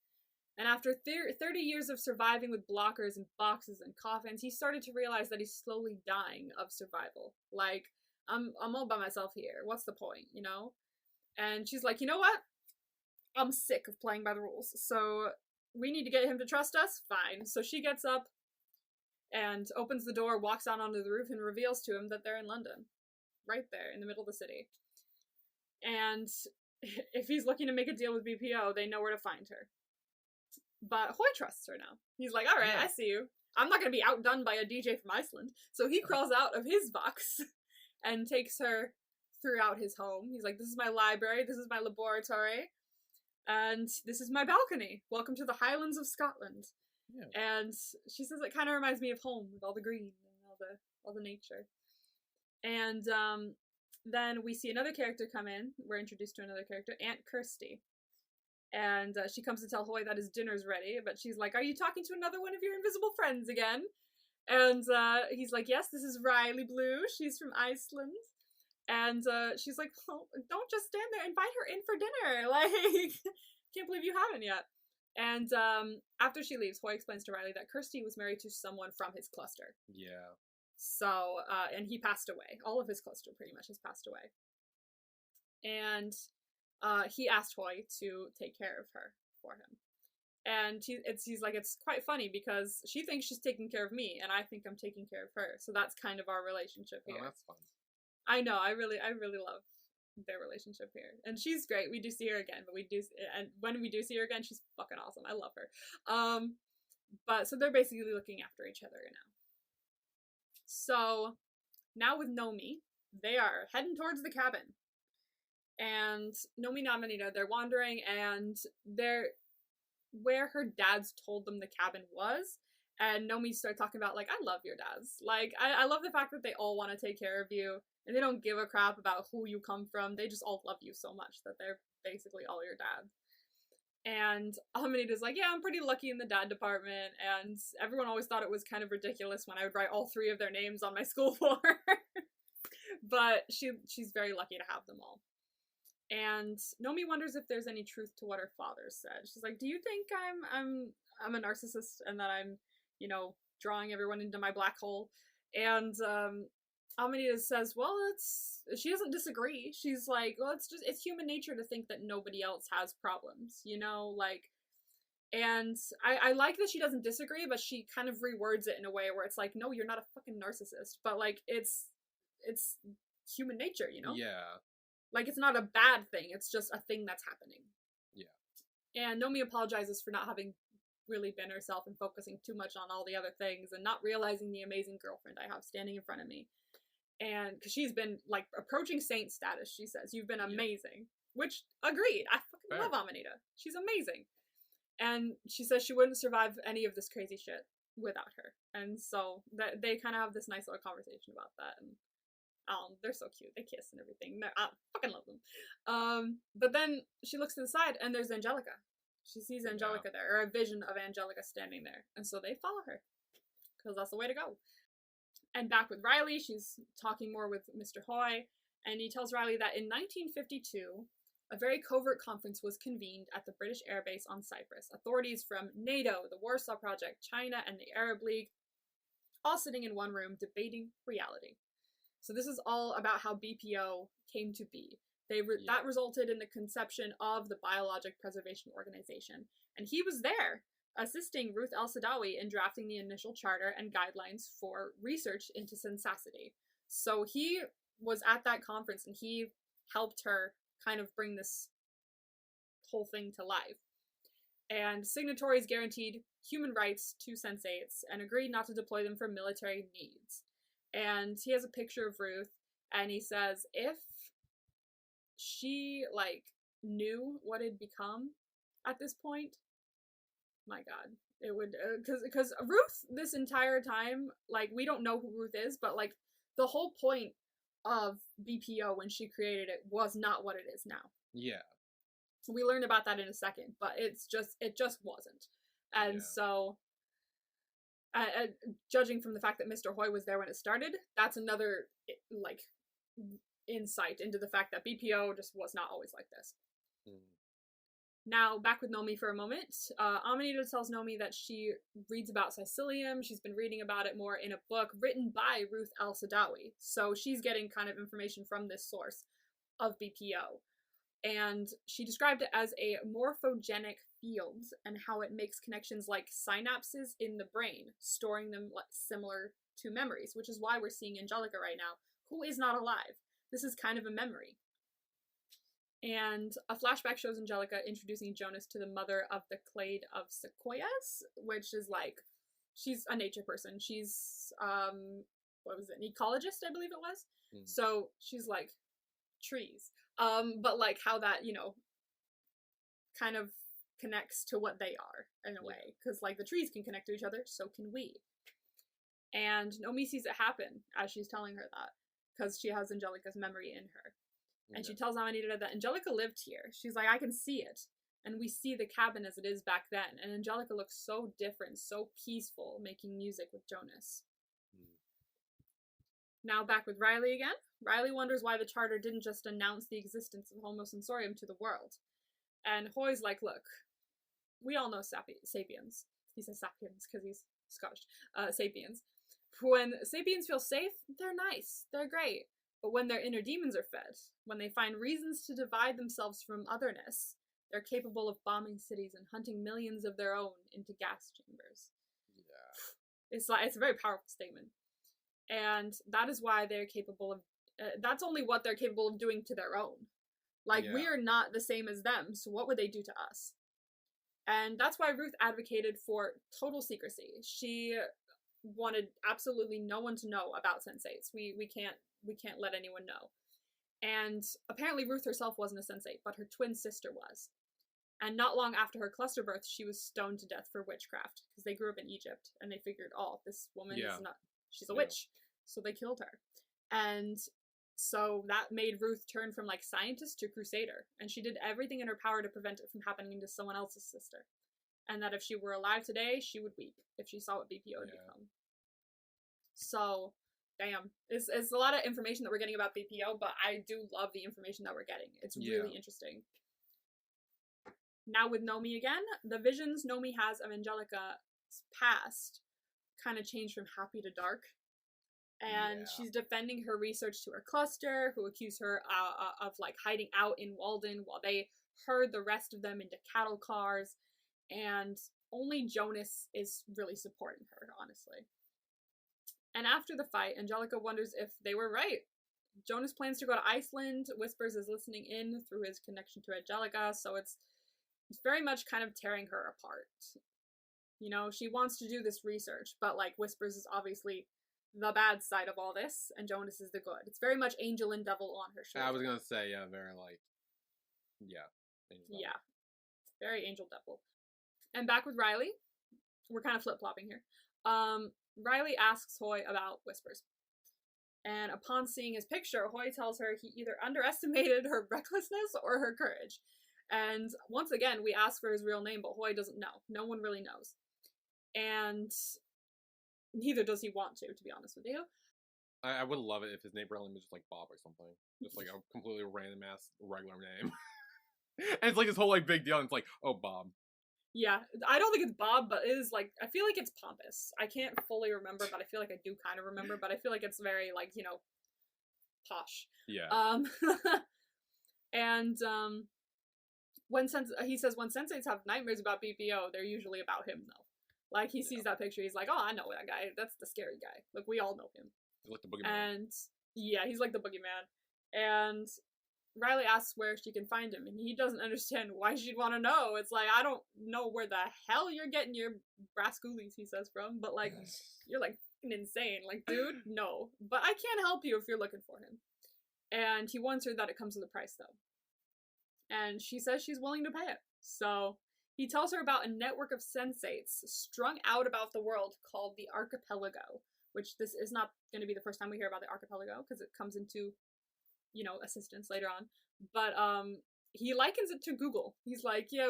And after 30 years of surviving with blockers and boxes and coffins, he started to realize that he's slowly dying of survival. Like, I'm all by myself here. What's the point, you know? And she's like, you know what? I'm sick of playing by the rules. So we need to get him to trust us? Fine. So she gets up and opens the door, walks out onto the roof, and reveals to him that they're in London. Right there, in the middle of the city. And if he's looking to make a deal with BPO, they know where to find her. But Hoy trusts her now. He's like, all right, Yeah. I see you. I'm not going to be outdone by a DJ from Iceland. So he crawls out of his box and takes her throughout his home. He's like, this is my library, this is my laboratory, and this is my balcony. Welcome to the Highlands of Scotland. Yeah. And she says it kind of reminds me of home with all the green and all the nature. And then we see another character come in. We're introduced to another character, Aunt Kirsty. And she comes to tell Hoy that his dinner's ready, but she's like, are you talking to another one of your invisible friends again? And he's like, yes, this is Riley Blue. She's from Iceland. And she's like, oh, don't just stand there. Invite her in for dinner. Like, can't believe you haven't yet. And after she leaves, Hoy explains to Riley that Kirsty was married to someone from his cluster. Yeah. So, and he passed away. All of his cluster pretty much has passed away. And he asked Hoy to take care of her for him. And he's like, it's quite funny because she thinks she's taking care of me, and I think I'm taking care of her. So that's kind of our relationship here. Oh, that's fun. I know, I really love their relationship here. And she's great. We do see her again, and when we do see her again, she's fucking awesome. I love her. But so they're basically looking after each other now. So now with Nomi, they are heading towards the cabin. And Nomi and Amanita, they're wandering, and they're where her dad's told them the cabin was. And Nomi started talking about, like, I love your dads. Like, I love the fact that they all want to take care of you, and they don't give a crap about who you come from. They just all love you so much that they're basically all your dad. And Amanita's like, yeah, I'm pretty lucky in the dad department, and everyone always thought it was kind of ridiculous when I would write all 3 of their names on my school floor. But she's very lucky to have them all. And Nomi wonders if there's any truth to what her father said. She's like, do you think I'm a narcissist and that I'm, drawing everyone into my black hole? And Amanita says, well, she doesn't disagree. She's like, well, it's human nature to think that nobody else has problems, and I like that she doesn't disagree, but she kind of rewords it in a way where it's like, no, you're not a fucking narcissist, but like, it's human nature, Yeah. Like, it's not a bad thing, it's just a thing that's happening. Yeah. And Nomi apologizes for not having really been herself and focusing too much on all the other things and not realizing the amazing girlfriend I have standing in front of me. And because she's been, like, approaching saint status, she says, you've been amazing. Which, agreed, I fucking love Amanita. She's amazing. And she says she wouldn't survive any of this crazy shit without her. And so they kind of have this nice little conversation about that. And they're so cute. They kiss and everything. I fucking love them. But then she looks to the side and there's Angelica. She sees Angelica there, or a vision of Angelica standing there. And so they follow her. Because that's the way to go. And back with Riley, she's talking more with Mr. Hoy. And he tells Riley that in 1952, a very covert conference was convened at the British Air Base on Cyprus. Authorities from NATO, the Warsaw Project, China, and the Arab League, all sitting in one room debating reality. So this is all about how BPO came to be. That resulted in the conception of the Biologic Preservation Organization. And he was there, assisting Ruth El-Sadawi in drafting the initial charter and guidelines for research into sensacity. So he was at that conference and he helped her kind of bring this whole thing to life. And signatories guaranteed human rights to sensates and agreed not to deploy them for military needs. And he has a picture of Ruth, and he says if she, knew what it'd become at this point, my god, it would, because Ruth, this entire time, we don't know who Ruth is, but, the whole point of BPO when she created it was not what it is now. Yeah. We learn about that in a second, but it just wasn't. And so, judging from the fact that Mr. Hoy was there when it started, that's another, insight into the fact that BPO just was not always like this. Mm. Now, back with Nomi for a moment, Amanita tells Nomi that she reads about Sicilium. She's been reading about it more in a book written by Ruth El-Sadawi. So she's getting kind of information from this source of BPO. And she described it as a morphogenic field and how it makes connections like synapses in the brain, storing them similar to memories, which is why we're seeing Angelica right now, who is not alive. This is kind of a memory. And a flashback shows Angelica introducing Jonas to the mother of the clade of sequoias, which is like, she's a nature person. She's, what was it, an ecologist, I believe it was? So she's like, trees. But like how that, you know, kind of connects to what they are in a way. Because like the trees can connect to each other, so can we. And Nomi sees it happen as she's telling her that, because she has Angelica's memory in her. And she tells Amanita that Angelica lived here. She's like, I can see it. And we see the cabin as it is back then. And Angelica looks so different, so peaceful, making music with Jonas. Now back with Riley again. Riley wonders why the charter didn't just announce the existence of Homo sensorium to the world. And Hoy's like, look, we all know sapiens. He says sapiens because he's Scottish. Sapiens. When sapiens feel safe, they're nice. They're great. But when their inner demons are fed, when they find reasons to divide themselves from otherness, they're capable of bombing cities and hunting millions of their own into gas chambers. Yeah. It's a very powerful statement. And that is why they're capable of, that's only what they're capable of doing to their own. Like, we are not the same as them, so what would they do to us? And that's why Ruth advocated for total secrecy. She wanted absolutely no one to know about sensates. We can't let anyone know. And apparently Ruth herself wasn't a sensate, but her twin sister was. And not long after her cluster birth, she was stoned to death for witchcraft, because they grew up in Egypt, and they figured, oh, this woman is not, she's a witch. So they killed her. And so that made Ruth turn from like scientist to crusader, and she did everything in her power to prevent it from happening to someone else's sister. And that if she were alive today, she would weep if she saw what BPO had become. So, damn. It's a lot of information that we're getting about BPO, but I do love the information that we're getting. It's really interesting. Now with Nomi again, the visions Nomi has of Angelica's past kind of changed from happy to dark. And she's defending her research to her cluster, who accuse her of like hiding out in Walden while they herd the rest of them into cattle cars. And only Jonas is really supporting her, honestly. And after the fight, Angelica wonders if they were right. Jonas plans to go to Iceland. Whispers is listening in through his connection to Angelica, so it's very much kind of tearing her apart. You know, she wants to do this research, but like Whispers is obviously the bad side of all this, and Jonas is the good. It's very much angel and devil on her shoulder. I was gonna say, very like, yeah, very angel devil. And back with Riley, we're kind of flip-flopping here. Riley asks Hoy about Whispers. And upon seeing his picture, Hoy tells her he either underestimated her recklessness or her courage. And once again, we ask for his real name, but Hoy doesn't know. No one really knows. And neither does he want to be honest with you. I would love it if his name really was just like Bob or something. Just like a completely random ass regular name. And it's like this whole like big deal, and it's like, oh, Bob. Yeah, I don't think it's Bob, but it is like, I feel like it's pompous. I can't fully remember, but I feel like I do kind of remember, but I feel like it's very like, you know, posh. Yeah. And he says when sensates have nightmares about BPO, they're usually about him though. Like he sees that picture, he's like, oh, I know that guy. That's the scary guy. Like we all know him. He's like the boogeyman. And yeah, he's like the boogeyman. And Riley asks where she can find him, and he doesn't understand why she'd want to know. It's like, I don't know where the hell you're getting your brass coolies, he says, from, but like, you're like insane. Like, dude, no. But I can't help you if you're looking for him. And he warns her that it comes with a price, though. And she says she's willing to pay it. So he tells her about a network of sensates strung out about the world called the Archipelago, which this is not going to be the first time we hear about the Archipelago, because it comes into, you know, assistance later on. But he likens it to Google. He's like, yeah,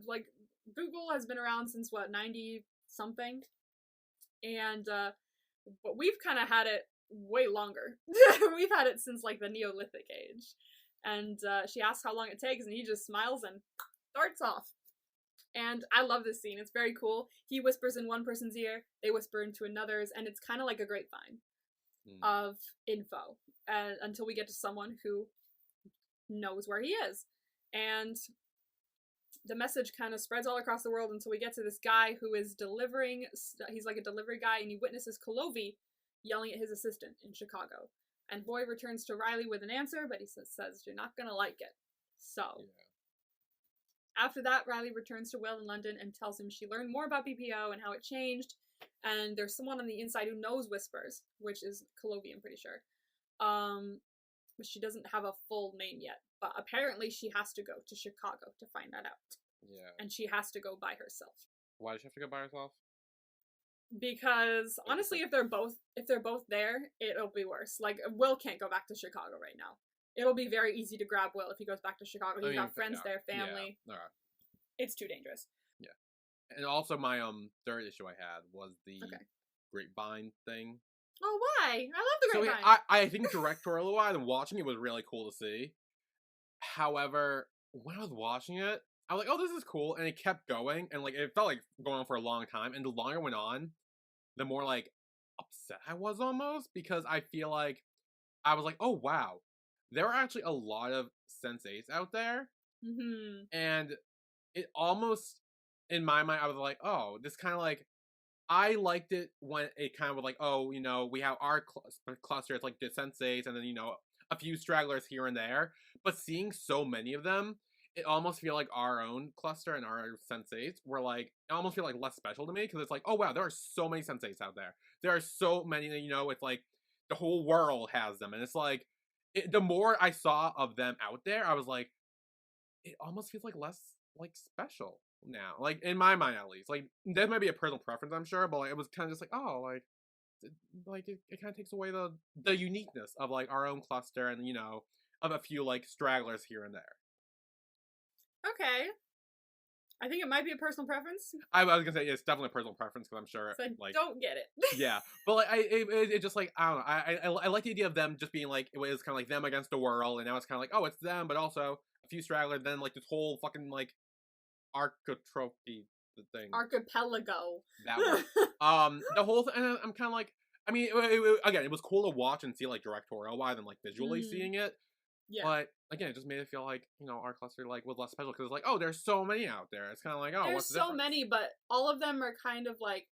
like Google has been around since what, 90 something, and but we've kind of had it way longer. We've had it since like the Neolithic age. And she asks how long it takes, and he just smiles and darts off. And I love this scene. It's very cool. He whispers in one person's ear, they whisper into another's, and it's kind of like a grapevine of info until we get to someone who knows where he is. And the message kind of spreads all across the world until we get to this guy who is delivering. He's like a delivery guy, and he witnesses Kolovi yelling at his assistant in Chicago. And Boy returns to Riley with an answer, but he says, you're not gonna like it. So, Yeah. after that, Riley returns to Will in London and tells him she learned more about BPO and how it changed, and there's someone on the inside who knows whispers, which is Clovey, I'm pretty sure. But she doesn't have a full name yet, but apparently she has to go to Chicago to find that out. Yeah. And she has to go by herself. Why does she have to go by herself? Because honestly, if they're both there, it'll be worse. Like, Will can't go back to Chicago right now. It'll be very easy to grab Will if he goes back to Chicago. He's got friends there, family. Yeah. Alright. It's too dangerous. Yeah. And also my third issue I had was the grapevine thing. Oh, why? I love the grapevine. So I think directorial wise and watching it was really cool to see. However, when I was watching it, I was like, oh, this is cool, and it kept going, and like it felt like going on for a long time, and the longer it went on, the more like upset I was almost, because I feel like I was like, oh wow, there are actually a lot of senseis out there. Mm-hmm. And it almost, in my mind, I was like, oh, this kind of like, I liked it when it kind of was like, oh, you know, we have our cluster, it's like the senseis, and then, you know, a few stragglers here and there. But seeing so many of them, it almost feel like our own cluster and our senseis were like, it almost feel like less special to me, because it's like, oh wow, there are so many senseis out there. There are so many that, you know, it's like the whole world has them, and it's like, the more I saw of them out there, I was like, it almost feels like less like special now, like in my mind at least. Like that might be a personal preference, I'm sure, but like it was kind of just like, oh, like it kind of takes away the uniqueness of like our own cluster, and you know, of a few like stragglers here and there. Okay. I think it might be a personal preference. I was gonna say it's definitely a personal preference, because I'm sure So I like don't get it. yeah, but like it just like, I don't know, I like the idea of them just being like, it was kind of like them against the world, and now it's kind of like, oh, it's them, but also a few stragglers, then like this whole fucking like architrophy thing. Archipelago. That one. The whole thing, and I'm kind of like, I mean, again, it was cool to watch and see like directorial wise and like visually seeing it. Yeah. But again, it just made it feel like, you know, our cluster like was less special, because it's like, oh, there's so many out there. It's kind of like, oh, there's what's the so difference? many, but all of them are kind of like,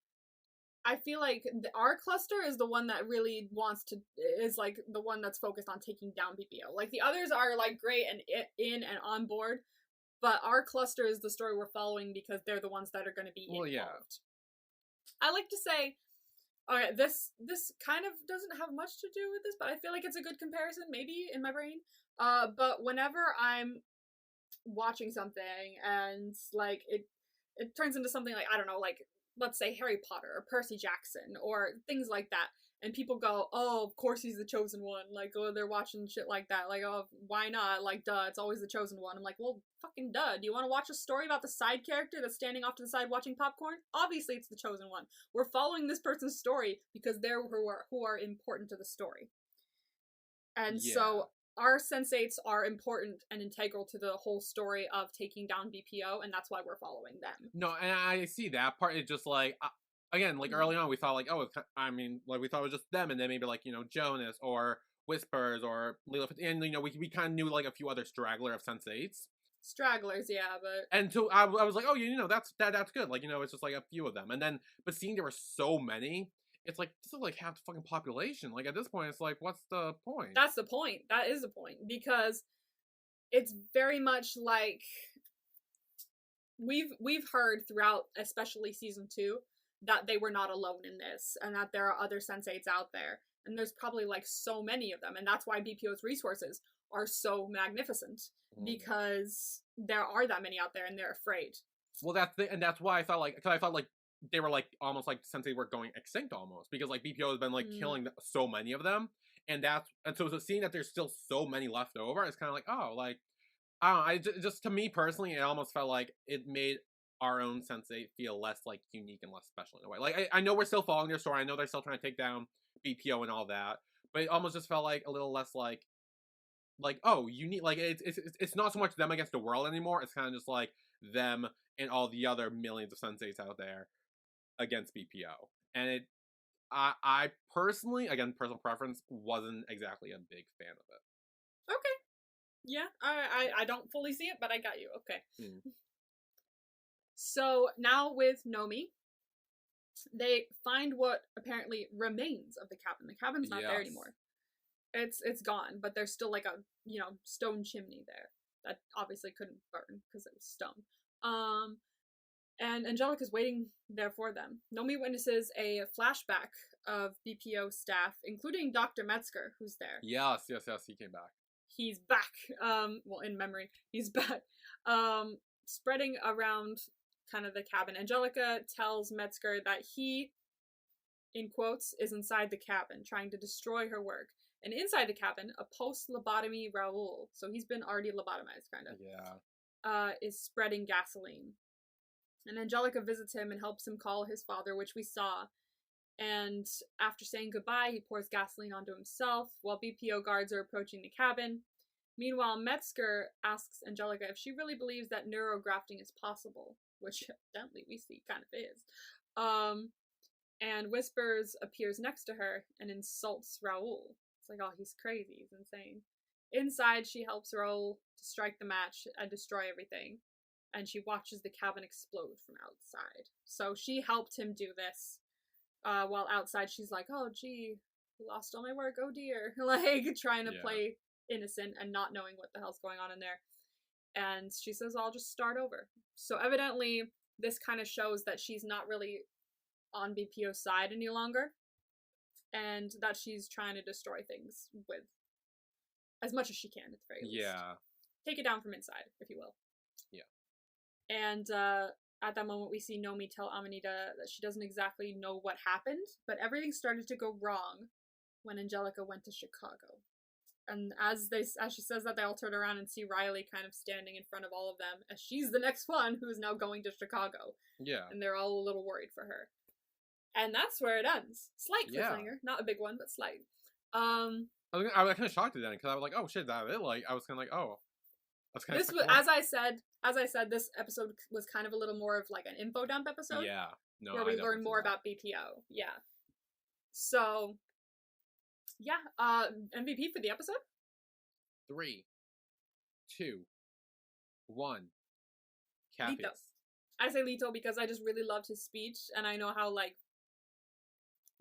I feel like our cluster is the one that really is like the one that's focused on taking down BPO. Like the others are like great and in and on board, but our cluster is the story we're following because they're the ones that are going to be involved. Yeah. I like to say, okay, this kind of doesn't have much to do with this, but I feel like it's a good comparison, maybe in my brain. But whenever I'm watching something and like it turns into something like, I don't know, like let's say Harry Potter or Percy Jackson or things like that, and people go, oh, of course he's the chosen one, like, oh, they're watching shit like that, like, oh, why not, like, duh, it's always the chosen one. I'm like, well, fucking duh, do you want to watch a story about the side character that's standing off to the side watching popcorn? Obviously it's the chosen one. We're following this person's story because they're who are important to the story. And so our sensates are important and integral to the whole story of taking down BPO, and that's why we're following them. No, and I see that part. It's just like, again, like early on, we thought like, oh, I mean, like we thought it was just them, and then maybe like, you know, Jonas or Whispers or Lila, and you know, we kind of knew like a few other straggler of sensates. Stragglers, yeah, but and so I was like, oh, you know, that's good. Like, you know, it's just like a few of them, and then but seeing there were so many. It's like, this is like half the fucking population. Like, at this point, it's like, what's the point? That's the point. That is the point. Because it's very much like we've heard throughout, especially season 2, that they were not alone in this, and that there are other sensates out there. And there's probably like so many of them, and that's why BPO's resources are so magnificent. Because there are that many out there, and they're afraid. Well, that's why I thought like, because I thought like, they were like almost like since they were going extinct almost, because like BPO has been like killing so many of them, and so seeing that there's still so many left over, it's kind of like, oh, like I don't know, just to me personally, it almost felt like it made our own sensei feel less like unique and less special in a way. Like I know we're still following their story, I know they're still trying to take down BPO and all that, but it almost just felt like a little less like oh, unique. Like it's not so much them against the world anymore. It's kind of just like them and all the other millions of senseis out there against BPO. And I personally, again, personal preference, wasn't exactly a big fan of it. Okay. Yeah, I don't fully see it, but I got you. Okay. So now with Nomi, they find what apparently remains of the cabin. The cabin's not there anymore. It's gone, but there's still like a, you know, stone chimney there. that obviously couldn't burn because it was stone. And Angelica's waiting there for them. Nomi witnesses a flashback of BPO staff, including Dr. Metzger, who's there. Yes, he came back. He's back. Well, in memory, he's back. Spreading around kind of the cabin. Angelica tells Metzger that he, in quotes, is inside the cabin, trying to destroy her work. And inside the cabin, a post-lobotomy Raoul, so he's been already lobotomized, kind of. Yeah. Is spreading gasoline. And Angelica visits him and helps him call his father, which we saw. And after saying goodbye, he pours gasoline onto himself while BPO guards are approaching the cabin. Meanwhile, Metzger asks Angelica if she really believes that neurografting is possible, which evidently we see kind of is. And Whispers appears next to her and insults Raoul. It's like, oh, he's crazy, he's insane. Inside, she helps Raoul to strike the match and destroy everything. And she watches the cabin explode from outside. So she helped him do this. While outside, she's like, oh, gee, lost all my work, oh dear. Like, trying to play innocent and not knowing what the hell's going on in there. And she says, I'll just start over. So evidently, this kind of shows that she's not really on BPO's side any longer. And that she's trying to destroy things with as much as she can, at the very least. Yeah. Take it down from inside, if you will. Yeah. And at that moment, we see Nomi tell Amanita that she doesn't exactly know what happened, but everything started to go wrong when Angelica went to Chicago. And as she says that, they all turn around and see Riley kind of standing in front of all of them, as she's the next one who's now going to Chicago. Yeah. And they're all a little worried for her. And that's where it ends. Slight cliffhanger, not a big one, but slight. I was kind of shocked at that because I was like, "Oh shit, that it?" Like I was kind of like, "Oh." This was, as I said, this episode was kind of a little more of like an info dump episode. Yeah. No. Where we learn more about BPO. Yeah. So, yeah. MVP for the episode? 3, 2, 1. Cappies. Lito. I say Lito because I just really loved his speech, and I know how like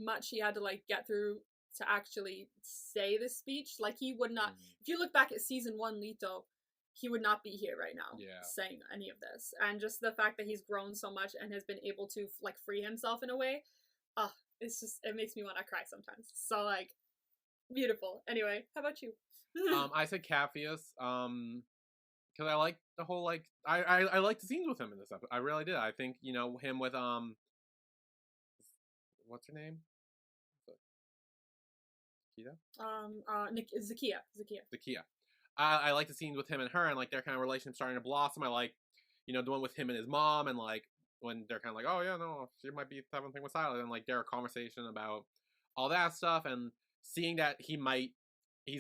much he had to like get through to actually say this speech. Like he would not. If you look back at season 1, Lito, he would not be here right now saying any of this. And just the fact that he's grown so much and has been able to like free himself in a way, it's just, it makes me want to cry sometimes. So like, beautiful. Anyway, how about you? I said Cappius, because I like the whole like I like the scenes with him in this episode. I really did. I think, you know, him with what's her name? Zakia. I like the scenes with him and her, and like their kind of relationship starting to blossom. I like, you know, the one with him and his mom, and like when they're kind of like, oh yeah, no, she might be having thing with Silas, and like their conversation about all that stuff, and seeing that he's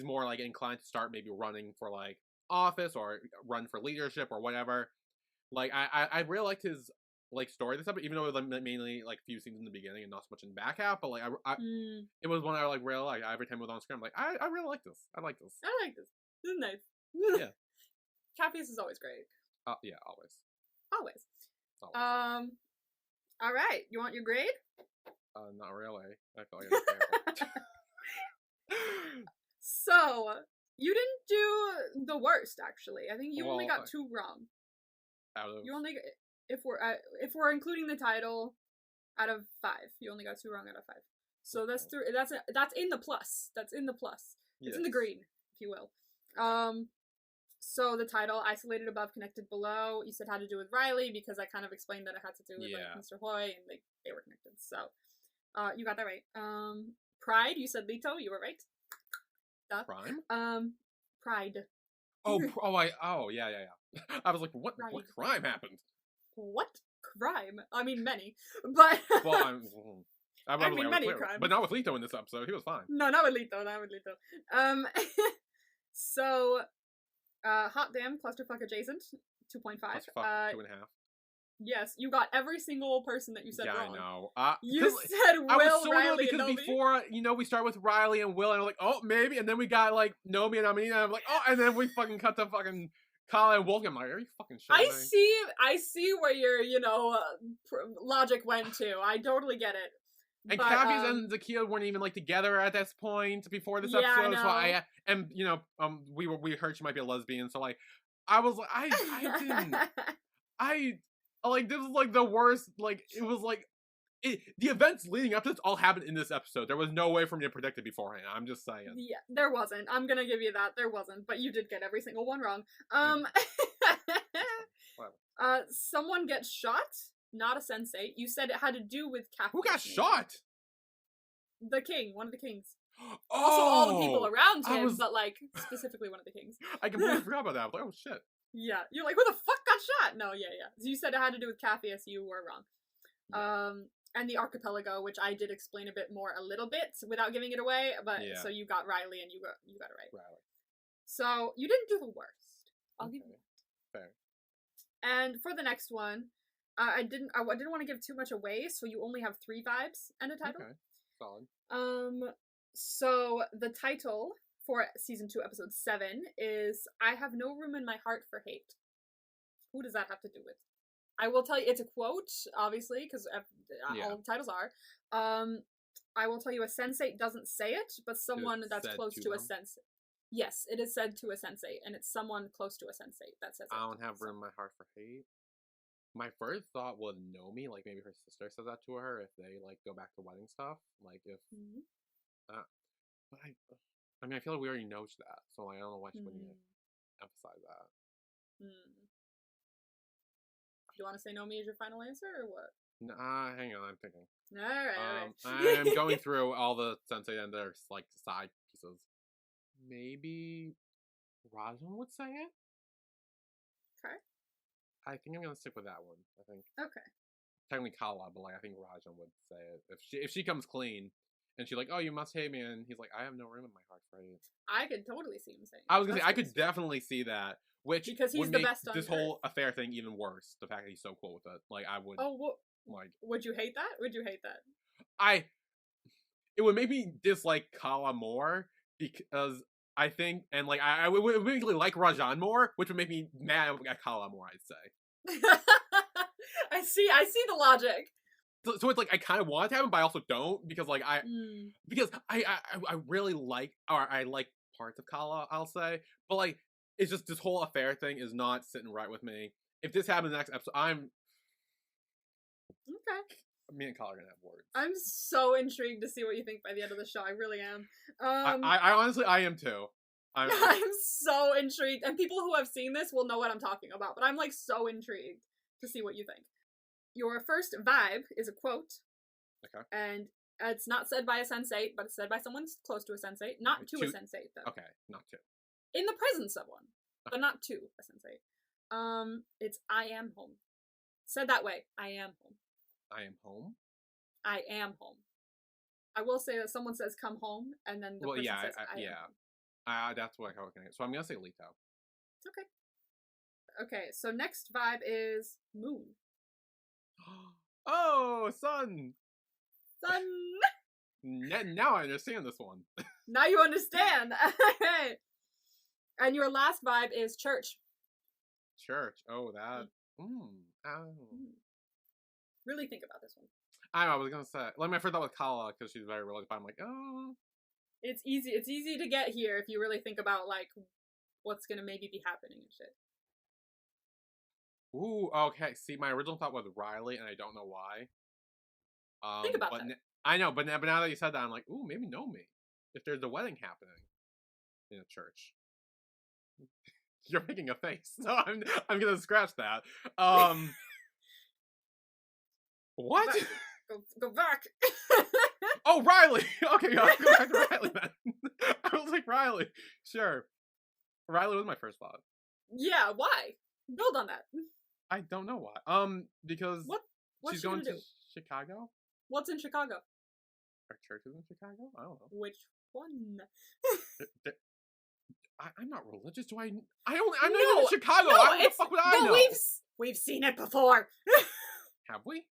more like inclined to start maybe running for like office or run for leadership or whatever. Like I really liked his like story this episode, even though it was mainly like a few scenes in the beginning and not so much in the back half, but like it was one I like really like. Every time it was on screen, I'm like, I really like this. I like this. This is nice. Yeah. Cappius is always great. Yeah, always. All right. You want your grade? Not really. I feel like So, you didn't do the worst, actually. I think you only got 2 wrong. Out of... You only, if we're including the title, out of 5. You only got 2 wrong out of 5. So that's in the plus. That's in the plus. It's yes. in the green, if you will. So the title, Isolated Above, Connected Below, you said had to do with Riley, because I kind of explained that it had to do with like Mr. Hoy, and they were connected. So, you got that right. Pride, you said Lito, you were right. Crime? Pride. Yeah. I was like, what crime happened? What crime? I mean, many, but... Well, I mean, many crimes. But not with Lito in this episode. He was fine. No, not with Lito. So, hot damn, clusterfuck adjacent, 2.5. Clusterfuck, 2.5. Yes, you got every single person that you said wrong. Yeah, I know. You said Will, I was so Riley, because and Nomi. before, you know, we start with Riley and Will, and I'm like, oh, maybe, and then we got, like, Nomi and Amanita, and I'm like, oh, and then we fucking cut to fucking Kala and Wolfgang. I'm like, are you fucking shitting me? I see where your, logic went to. I totally get it. And Cappies and Zakia weren't even, like, together at this point before this episode, so we heard she might be a lesbian, so, like, I was like, I didn't, I, like, this was, like, the worst, like, it was, like, the events leading up to this all happened in this episode. There was no way for me to predict it beforehand. I'm just saying. Yeah, there wasn't. I'm gonna give you that. There wasn't, but you did get every single one wrong. Someone gets shot. Not a sensate. You said it had to do with Catholic. Who got shot? The king, one of the kings. Oh, also, all the people around him, was... but like specifically one of the kings. I completely forgot about that. I was like, oh shit. Yeah, you're like, who the fuck got shot? No, yeah. So you said it had to do with Capheus. You were wrong. Yeah. And the archipelago, which I did explain a little bit without giving it away, but so you got Riley and you got it right. Riley. So you didn't do the worst. I'll give you that. Fair. And for the next one, I didn't want to give too much away, so you only have 3 vibes and a title. Okay. Solid. So the title for season 2, episode 7 is "I Have No Room in My Heart for Hate." Who does that have to do with? I will tell you, it's a quote, obviously, because all the titles are. I will tell you, a sensate doesn't say it, but someone that's close to a sensate. Yes, it is said to a sensate, and it's someone close to a sensate that says it. I don't have room in my heart for hate. My first thought was Nomi, like maybe her sister says that to her if they like go back to wedding stuff. Like if, but I mean, I feel like we already know that, so I don't know why she wouldn't emphasize that. Do you want to say Nomi as your final answer or what? Nah, hang on, I'm thinking. All right. I am going through all the sensei and their like side pieces. Maybe Rajan would say it. Okay. I think I'm gonna stick with that one. I think. Okay. Technically Kala, but like I think Rajan would say it if she comes clean, and she's like, "Oh, you must hate me," and he's like, "I have no room in my heart for you." I could totally see him saying. I was gonna say I could definitely see that, which because he's would the make best on this Earth. whole affair thing even worse. The fact that he's so cool with it, like I would. Oh, well, like. Would you hate that? Would you hate that? It would make me dislike Kala more because I think, and like I would basically like Rajan more, which would make me mad at Kala more. I'd say. I see the logic. So it's like I kind of want it to happen, but I also don't because like because I really like I like parts of Kala, I'll say, but like it's just this whole affair thing is not sitting right with me. If this happens in the next episode, I'm okay. Me and Kala are gonna have words. I'm so intrigued to see what you think by the end of the show. I really am. I honestly I am too. I'm so intrigued, and people who have seen this will know what I'm talking about. But I'm like so intrigued to see what you think. Your first vibe is a quote. Okay. And it's not said by a sensate, but it's said by someone close to a sensate. Not to a sensate, though. Okay, not to. In the presence of one, but not to a sensate. It's "I am home." Said that way. I am home. I am home? I am home. I will say that someone says "come home," and then the person says I am home. That's what I was going to. So I'm going to say Leto. Okay. Okay, so next vibe is moon. Oh, sun! Sun! Now I understand this one. Now you understand! And your last vibe is church. Church. Oh, that. Really think about this one. I was gonna say, like my first thought was Kala because she's very religious. But I'm like, oh. It's easy to get here if you really think about like what's gonna maybe be happening and shit. Ooh, okay. See, my original thought was Riley, and I don't know why. Think about that. I know, but now that you said that, I'm like, ooh, maybe Nomi. If there's a wedding happening in a church. You're making a face, so I'm gonna scratch that. What? Go back. Oh, Riley. Okay, I'll go back to Riley then. I was like, Riley. Sure. Riley was my first thought. Yeah, why? Build on that. I don't know why. Because what's she's going to do? Chicago. What's in Chicago? Our church is in Chicago? I don't know. Which one? I'm not religious. I'm not even in Chicago. What the fuck would I know? We've seen it before. Have we?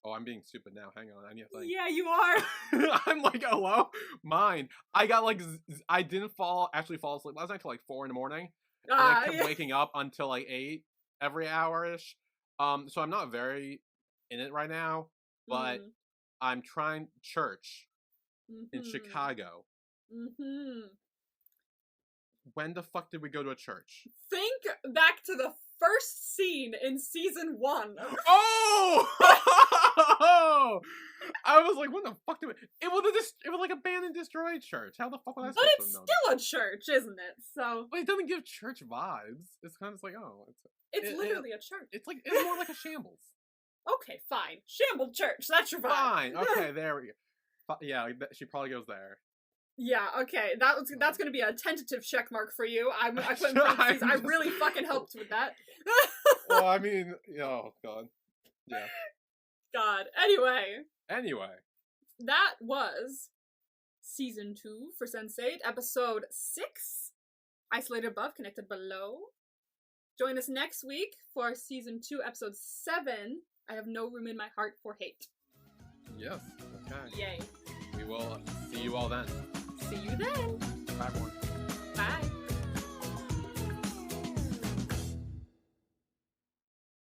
Oh, I'm being stupid now. Hang on. I need to think. Yeah, you are. I'm like, hello? Mine. I got like, I didn't actually fall asleep last night till like 4 in the morning. And I kept waking up until like 8 every hour-ish. So I'm not very in it right now. But I'm trying church in Chicago. when the fuck did we go to a church? Think back to the first scene in season 1. Oh! I was like, when the fuck did we... It was like abandoned, destroyed church. How the fuck was I But supposed it's to know still a church, isn't it? So But it doesn't give church vibes. It's kind of like, oh, it's literally a church. it's more like a shambles. Okay, fine. Shambled church. That's your vibe. Fine. Okay, there we go. Yeah, she probably goes there. Yeah, okay. That's gonna be a tentative check mark for you. I put in parentheses. I really fucking helped with that. Well, I mean, oh god. Yeah. God. Anyway, that was season 2 for Sense8, episode 6. Isolated above, connected below. Join us next week for season 2, episode 7. I have no room in my heart for hate. Yes. Okay. Yay. We will see you all then. See you then. Bye, everyone.